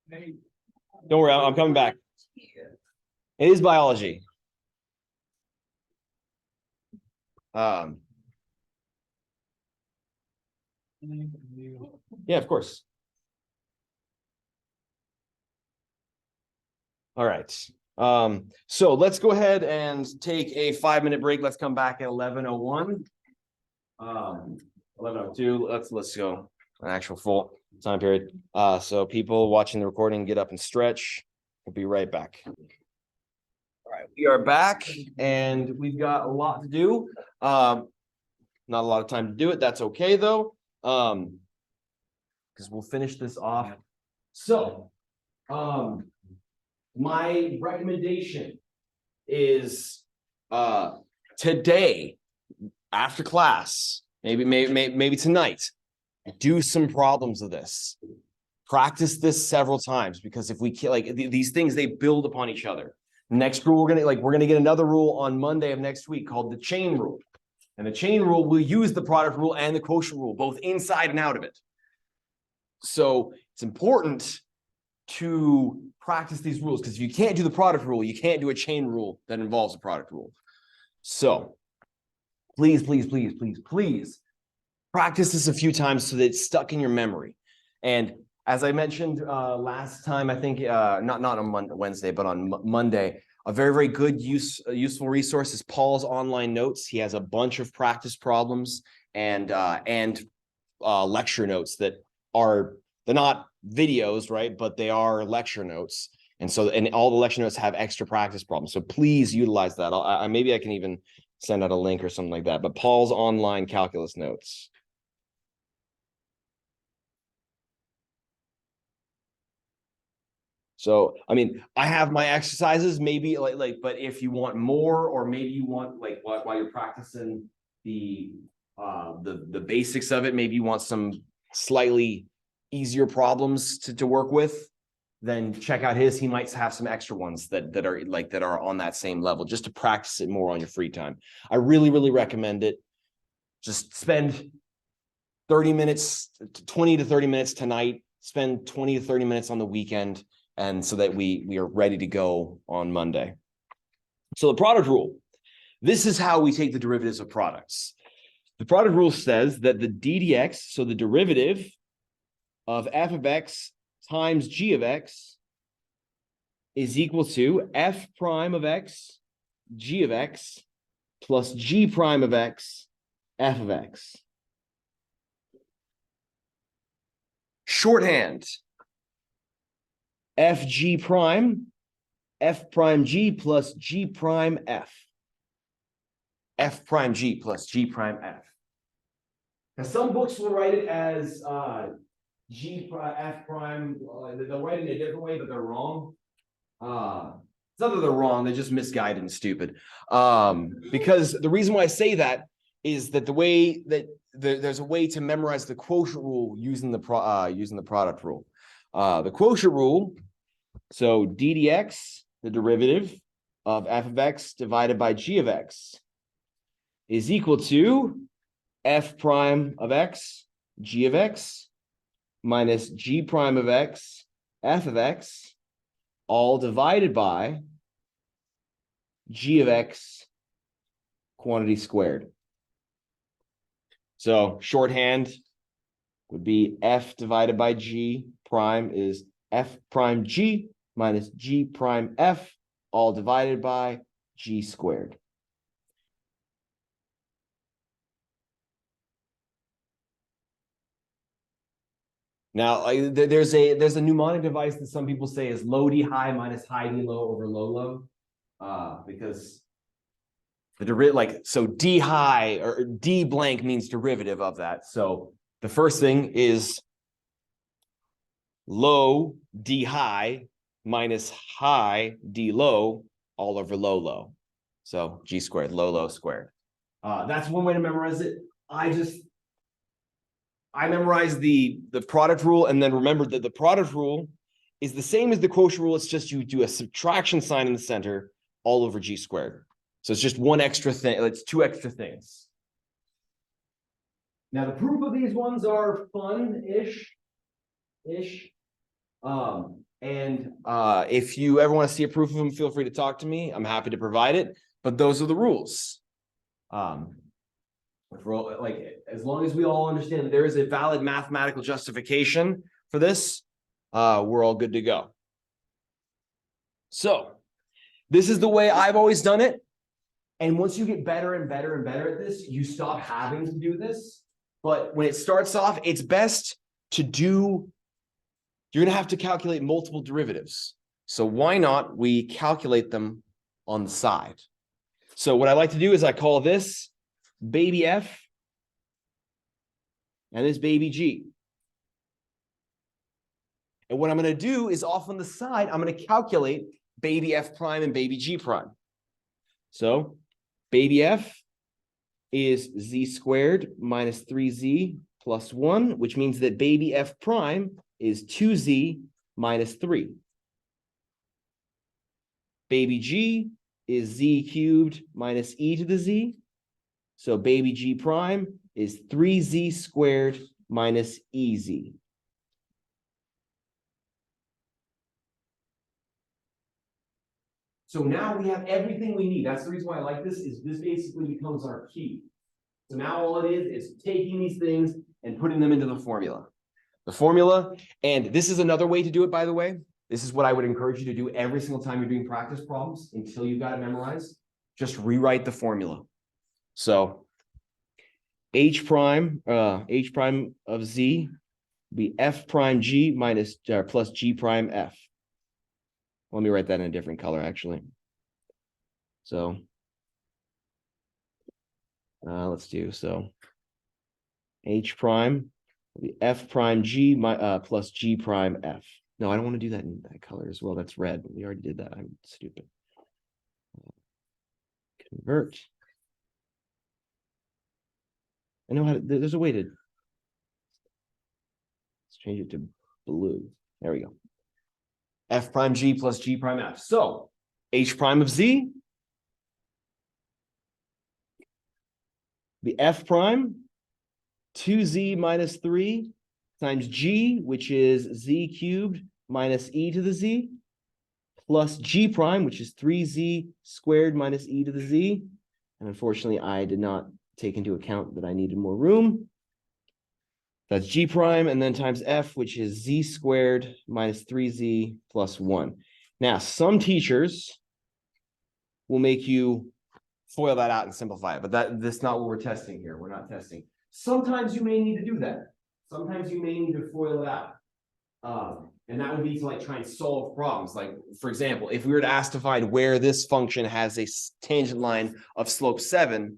Don't worry, I'm coming back. It is biology. Yeah, of course. All right. So let's go ahead and take a 5-minute break. Let's come back at 11:01. 11:02. Let's go an actual full time period. So people watching the recording, get up and stretch. We'll be right back. All right, we are back and we've got a lot to do. Not a lot of time to do it. That's okay though. Because we'll finish this off. So, my recommendation is today after class, maybe tonight, do some problems of this. Practice this several times because if we like these things, they build upon each other. Next rule, we're gonna get another rule on Monday of next week called the chain rule. And the chain rule will use the product rule and the quotient rule, both inside and out of it. So it's important to practice these rules because if you can't do the product rule, you can't do a chain rule that involves a product rule. So please practice this a few times so that it's stuck in your memory. And as I mentioned last time, I think not on Wednesday, but on Monday, a very good useful resource is Paul's online notes. He has a bunch of practice problems and lecture notes that they're not videos, right? But they are lecture notes. And so, and all the lecture notes have extra practice problems. So please utilize that. Maybe I can even send out a link or something like that, but Paul's online calculus notes. So, I mean, I have my exercises, maybe but if you want more, or maybe you want like while you're practicing the basics of it, maybe you want some slightly easier problems to work with, then check out his. He might have some extra ones that are on that same level, just to practice it more on your free time. I really, really recommend it. Just spend 30 minutes, 20 to 30 minutes tonight, spend 20 to 30 minutes on the weekend, and so that we are ready to go on Monday. So the product rule, this is how we take the derivatives of products. The product rule says that the d dx, so the derivative of f of x times g of x, is equal to f prime of x, g of x, plus g prime of x, f of x. Shorthand, fg prime, f prime g plus g prime f. F prime g plus g prime f. Now, some books will write it as g prime f prime. They'll write it in a different way, but they're wrong. It's not that they're wrong; they're just misguided and stupid. Because the reason why I say that is that the way that there's a way to memorize the quotient rule using the product rule. The quotient rule. So d dx, the derivative of f of x divided by g of x, is equal to f prime of x, g of x, minus g prime of x, f of x, all divided by g of x quantity squared. So shorthand would be f divided by g prime is f prime g minus g prime f, all divided by g squared. Now, there's a mnemonic device that some people say is low d high minus high d low over low low, because so d high or d blank means derivative of that. So the first thing is low d high minus high d low all over low low. So g squared, low low squared. That's one way to memorize it. I memorized the product rule, and then remembered that the product rule is the same as the quotient rule. It's just you do a subtraction sign in the center all over g squared. So it's just one extra thing. It's two extra things. Now the proof of these ones are fun-ish. If you ever want to see a proof of them, feel free to talk to me. I'm happy to provide it. But those are the rules. As long as we all understand that there is a valid mathematical justification for this, we're all good to go. So this is the way I've always done it. And once you get better and better and better at this, you stop having to do this. But when it starts off, it's best to do, you're going to have to calculate multiple derivatives. So why not we calculate them on the side? So what I like to do is I call this baby f and this baby g. And what I'm going to do is off on the side, I'm going to calculate baby f prime and baby g prime. So baby f is z squared minus 3z plus 1, which means that baby f prime is 2z minus 3. Baby g is z cubed minus e to the z. So baby g prime is 3z squared minus ez. So now we have everything we need. That's the reason why I like this, is this basically becomes our key. So now all it is taking these things and putting them into the formula. The formula, and this is another way to do it, by the way. This is what I would encourage you to do every single time you're doing practice problems until you've got it memorized. Just rewrite the formula. So h prime of z be f prime g minus plus g prime f. Let me write that in a different color, actually. So let's do so. H prime will be f prime g plus g prime f. No, I don't want to do that in that color as well. That's red. We already did that. I'm stupid. Convert. I know how to, there's a way to. Let's change it to blue. There we go. F prime G plus G prime F. So H prime of Z. The F prime 2Z minus 3 times G, which is Z cubed minus E to the Z, plus G prime, which is 3Z squared minus E to the Z. And unfortunately, I did not take into account that I needed more room. That's G prime, and then times F, which is Z squared minus 3Z plus 1. Now, some teachers will make you FOIL that out and simplify it, but that's not what we're testing here. We're not testing. Sometimes you may need to do that. Sometimes you may need to FOIL it out. And that would be to like try and solve problems. Like, for example, if we were to ask to find where this function has a tangent line of slope 7,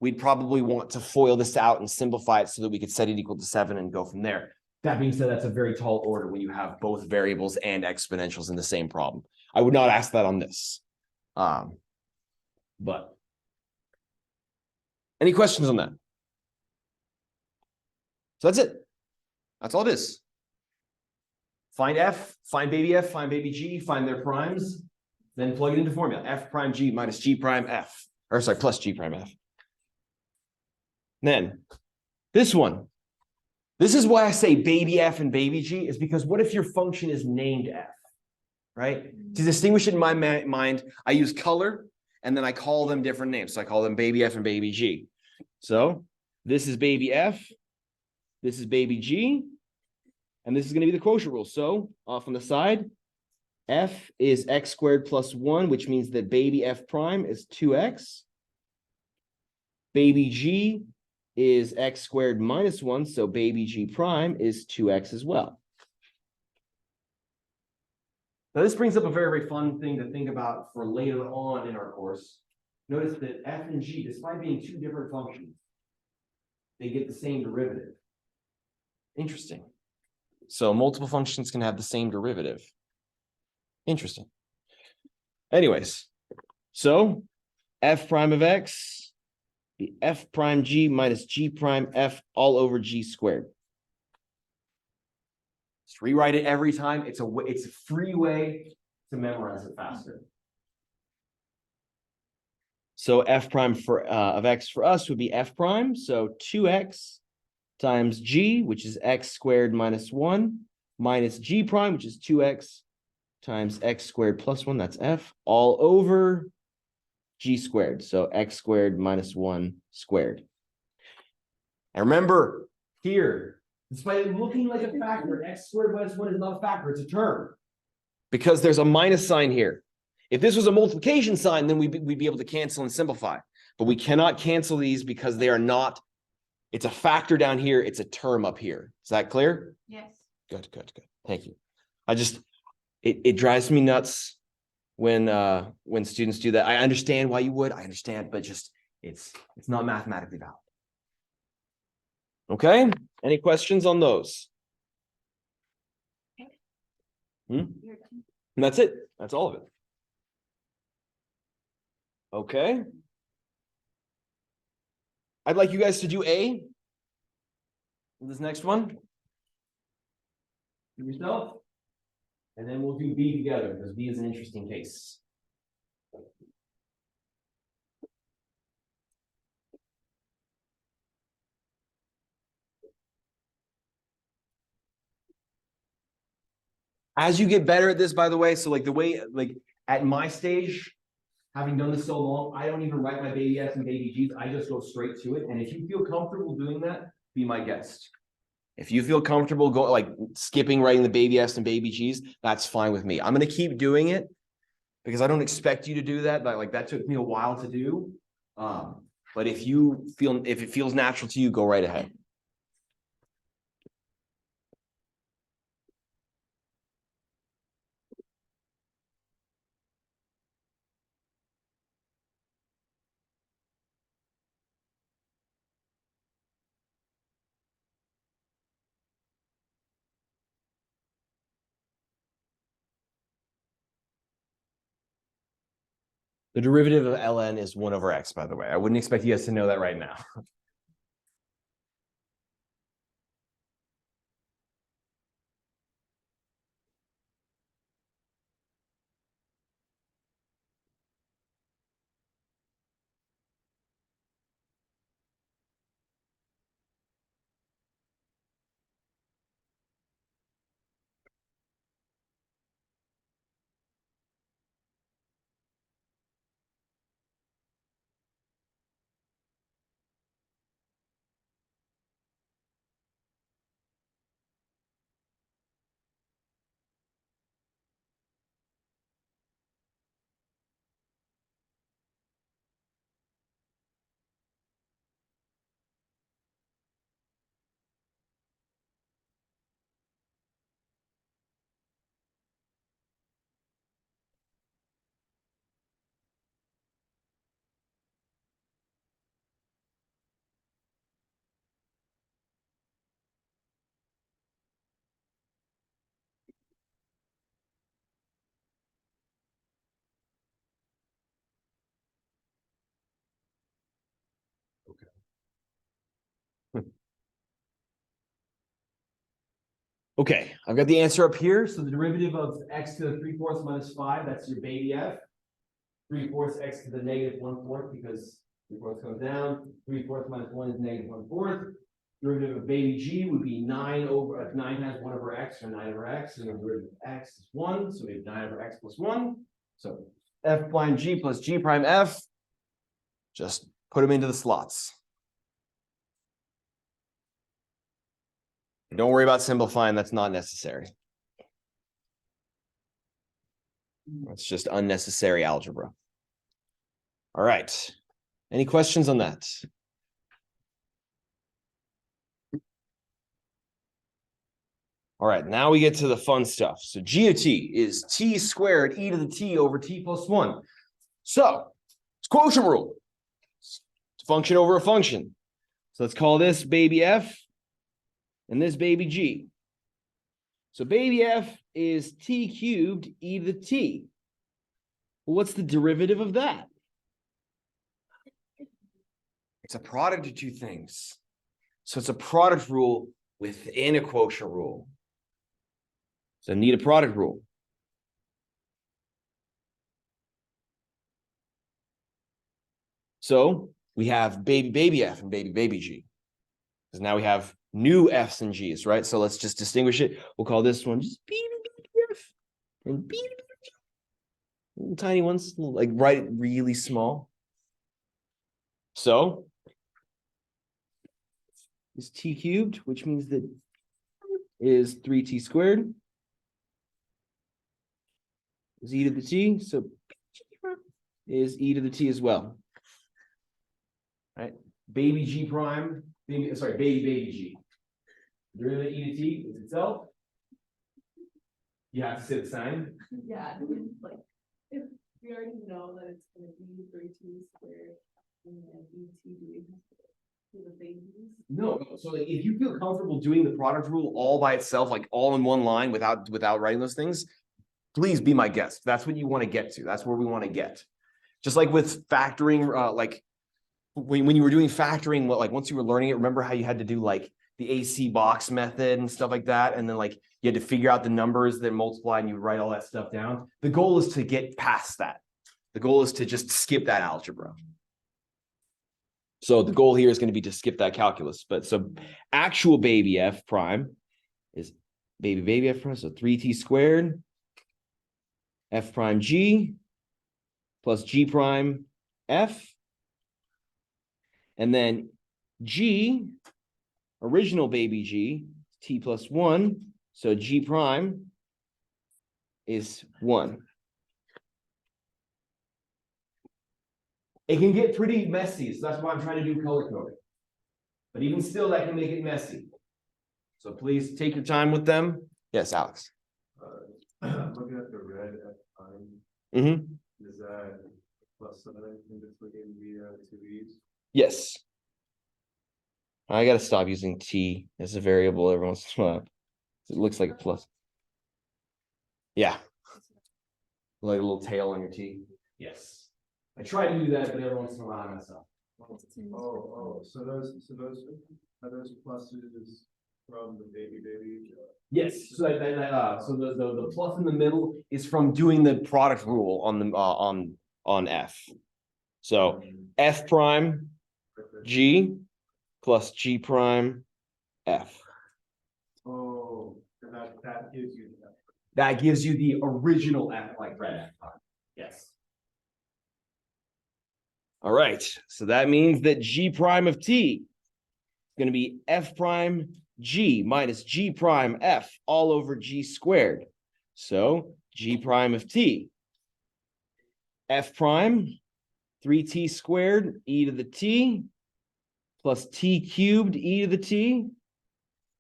we'd probably want to FOIL this out and simplify it so that we could set it equal to 7 and go from there. That being said, that's a very tall order when you have both variables and exponentials in the same problem. I would not ask that on this. But any questions on that? So that's it. That's all it is. Find F, find baby F, find baby G, find their primes, then plug it into formula. F prime G minus G prime F, or sorry, plus G prime F. Then this one. This is why I say baby F and baby G, is because what if your function is named F, right? To distinguish it in my mind, I use color and then I call them different names. So I call them baby F and baby G. So this is baby F, this is baby G, and this is going to be the quotient rule. So off on the side, F is x squared plus 1, which means that baby F prime is 2x. Baby G is x squared minus 1, so baby G prime is 2x as well. Now this brings up a very, very fun thing to think about for later on in our course. Notice that F and G, despite being two different functions, they get the same derivative. Interesting. So multiple functions can have the same derivative. Interesting. Anyways, so F prime of X, the F prime G minus G prime F all over G squared. Just rewrite it every time. It's a free way to memorize it faster. So F prime of X for us would be F prime. So 2x times G, which is x squared minus 1, minus G prime, which is 2x times x squared plus 1. That's F all over G squared. So x squared minus 1 squared. And remember here, despite it looking like a factor, x squared minus 1 is not a factor, it's a term. Because there's a minus sign here. If this was a multiplication sign, then we'd be able to cancel and simplify. But we cannot cancel these because they are not, it's a factor down here, it's a term up here. Is that clear? Yes. Good. Thank you. It drives me nuts when students do that. I understand why you would, I understand, but just it's not mathematically valid. Okay, any questions on those? And that's it. That's all of it. Okay. I'd like you guys to do A. This next one. Do yourself. And then we'll do B together because B is an interesting case. As you get better at this, by the way, so like the way, like at my stage, having done this so long, I don't even write my baby F's and baby G's. I just go straight to it. And if you feel comfortable doing that, be my guest. If you feel comfortable like skipping writing the baby F's and baby G's, that's fine with me. I'm going to keep doing it because I don't expect you to do that. But like that took me a while to do. But if it feels natural to you, go right ahead. The derivative of ln is 1 over x, by the way. I wouldn't expect you guys to know that right now. Okay, I've got the answer up here. So the derivative of x to the 3/4 minus 5, that's your baby f. 3/4 x to the negative 1/4, because 3/4 comes down. 3/4 minus 1 is negative 1/4. Derivative of baby g would be 9 over 9 times 1 over x, or 9 over x, and the derivative of x is 1. So we have 9 over x plus 1. So f prime g plus g prime f. Just put them into the slots. Don't worry about simplifying, that's not necessary. It's just unnecessary algebra. All right. Any questions on that? All right, now we get to the fun stuff. So g of t is t squared e to the t over t plus 1. So it's quotient rule. It's a function over a function. So let's call this baby f and this baby g. So baby f is t cubed e to the t. Well, what's the derivative of that? It's a product of two things. So it's a product rule within a quotient rule. So I need a product rule. So we have baby f and baby g. Because now we have new f's and g's, right? So let's just distinguish it. We'll call this one just baby f and baby g. Little tiny ones, like right, really small. So is t cubed, which means that is 3t squared. Is e to the t, so is e to the t as well. Right? Baby g prime, baby g. Derivative of e to t is itself. You have to say the sign. Yeah, like, if we already know that it's gonna be 3t squared and then ETD to the babies. No, so like, if you feel comfortable doing the product rule all by itself, like all in one line without writing those things, please be my guest. That's what you want to get to. That's where we want to get. Just like with factoring, like when you were doing factoring, like once you were learning it, remember how you had to do like the AC box method and stuff like that, and then like you had to figure out the numbers that multiply and you write all that stuff down. The goal is to get past that. The goal is to just skip that algebra. So the goal here is going to be to skip that calculus. But so actual baby f prime is baby f prime, so 3t squared f prime g plus g prime f. And then g, original baby g, t plus 1. So g prime is 1. It can get pretty messy, so that's why I'm trying to do color coding. But even still, that can make it messy. So please take your time with them. Yes, Alex. Looking at the red at time, Mm-hmm. is that plus sign in between the two e's? Yes. I got to stop using t as a variable every once in a while. It looks like a plus. Yeah. Like a little tail on your t. Yes. I try to do that, but every once in a while I mess up. So those are those pluses from the baby? Yes, so so the plus in the middle is from doing the product rule on the on F. So F prime G plus G prime F. Oh, and that gives you that. That gives you the original F like red F prime. Yes. All right, so that means that G prime of T is going to be F prime G minus G prime F all over G squared. So G prime of T. F prime, 3T squared, e to the T, plus T cubed, e to the T.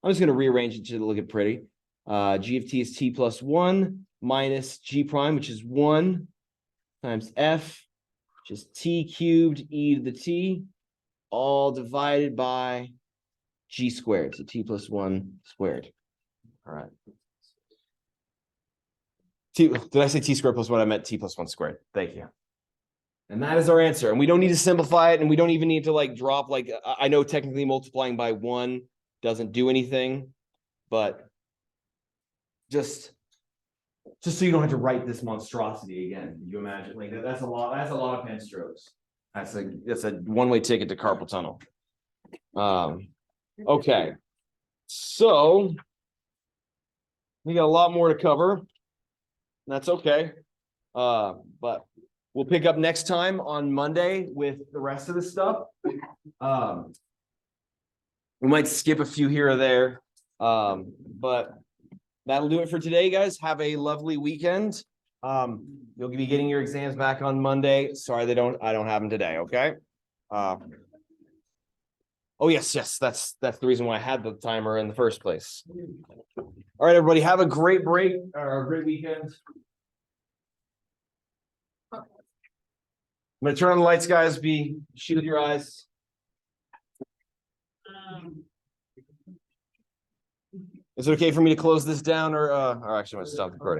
I'm just going to rearrange it to look at pretty. G of T is T plus 1 minus G prime, which is 1 times F, which is T cubed, e to the T, all divided by G squared, so T plus 1 squared. All right. Did I say T squared plus 1? I meant T plus 1 squared. Thank you. And that is our answer. And we don't need to simplify it, and we don't even need to like drop, like, I know technically multiplying by 1 doesn't do anything, but just so you don't have to write this monstrosity again. Can you imagine? Like that's a lot of pen strokes. That's a one-way ticket to carpal tunnel. Okay. So we got a lot more to cover. That's okay. But we'll pick up next time on Monday with the rest of the stuff. We might skip a few here or there. But that'll do it for today, guys. Have a lovely weekend. You'll be getting your exams back on Monday. Sorry, I don't have them today, okay? Oh, yes, that's the reason why I had the timer in the first place. All right, everybody, have a great break or a great weekend. I'm gonna turn on the lights, guys. Shield your eyes. Is it okay for me to close this down or actually I'm gonna stop recording?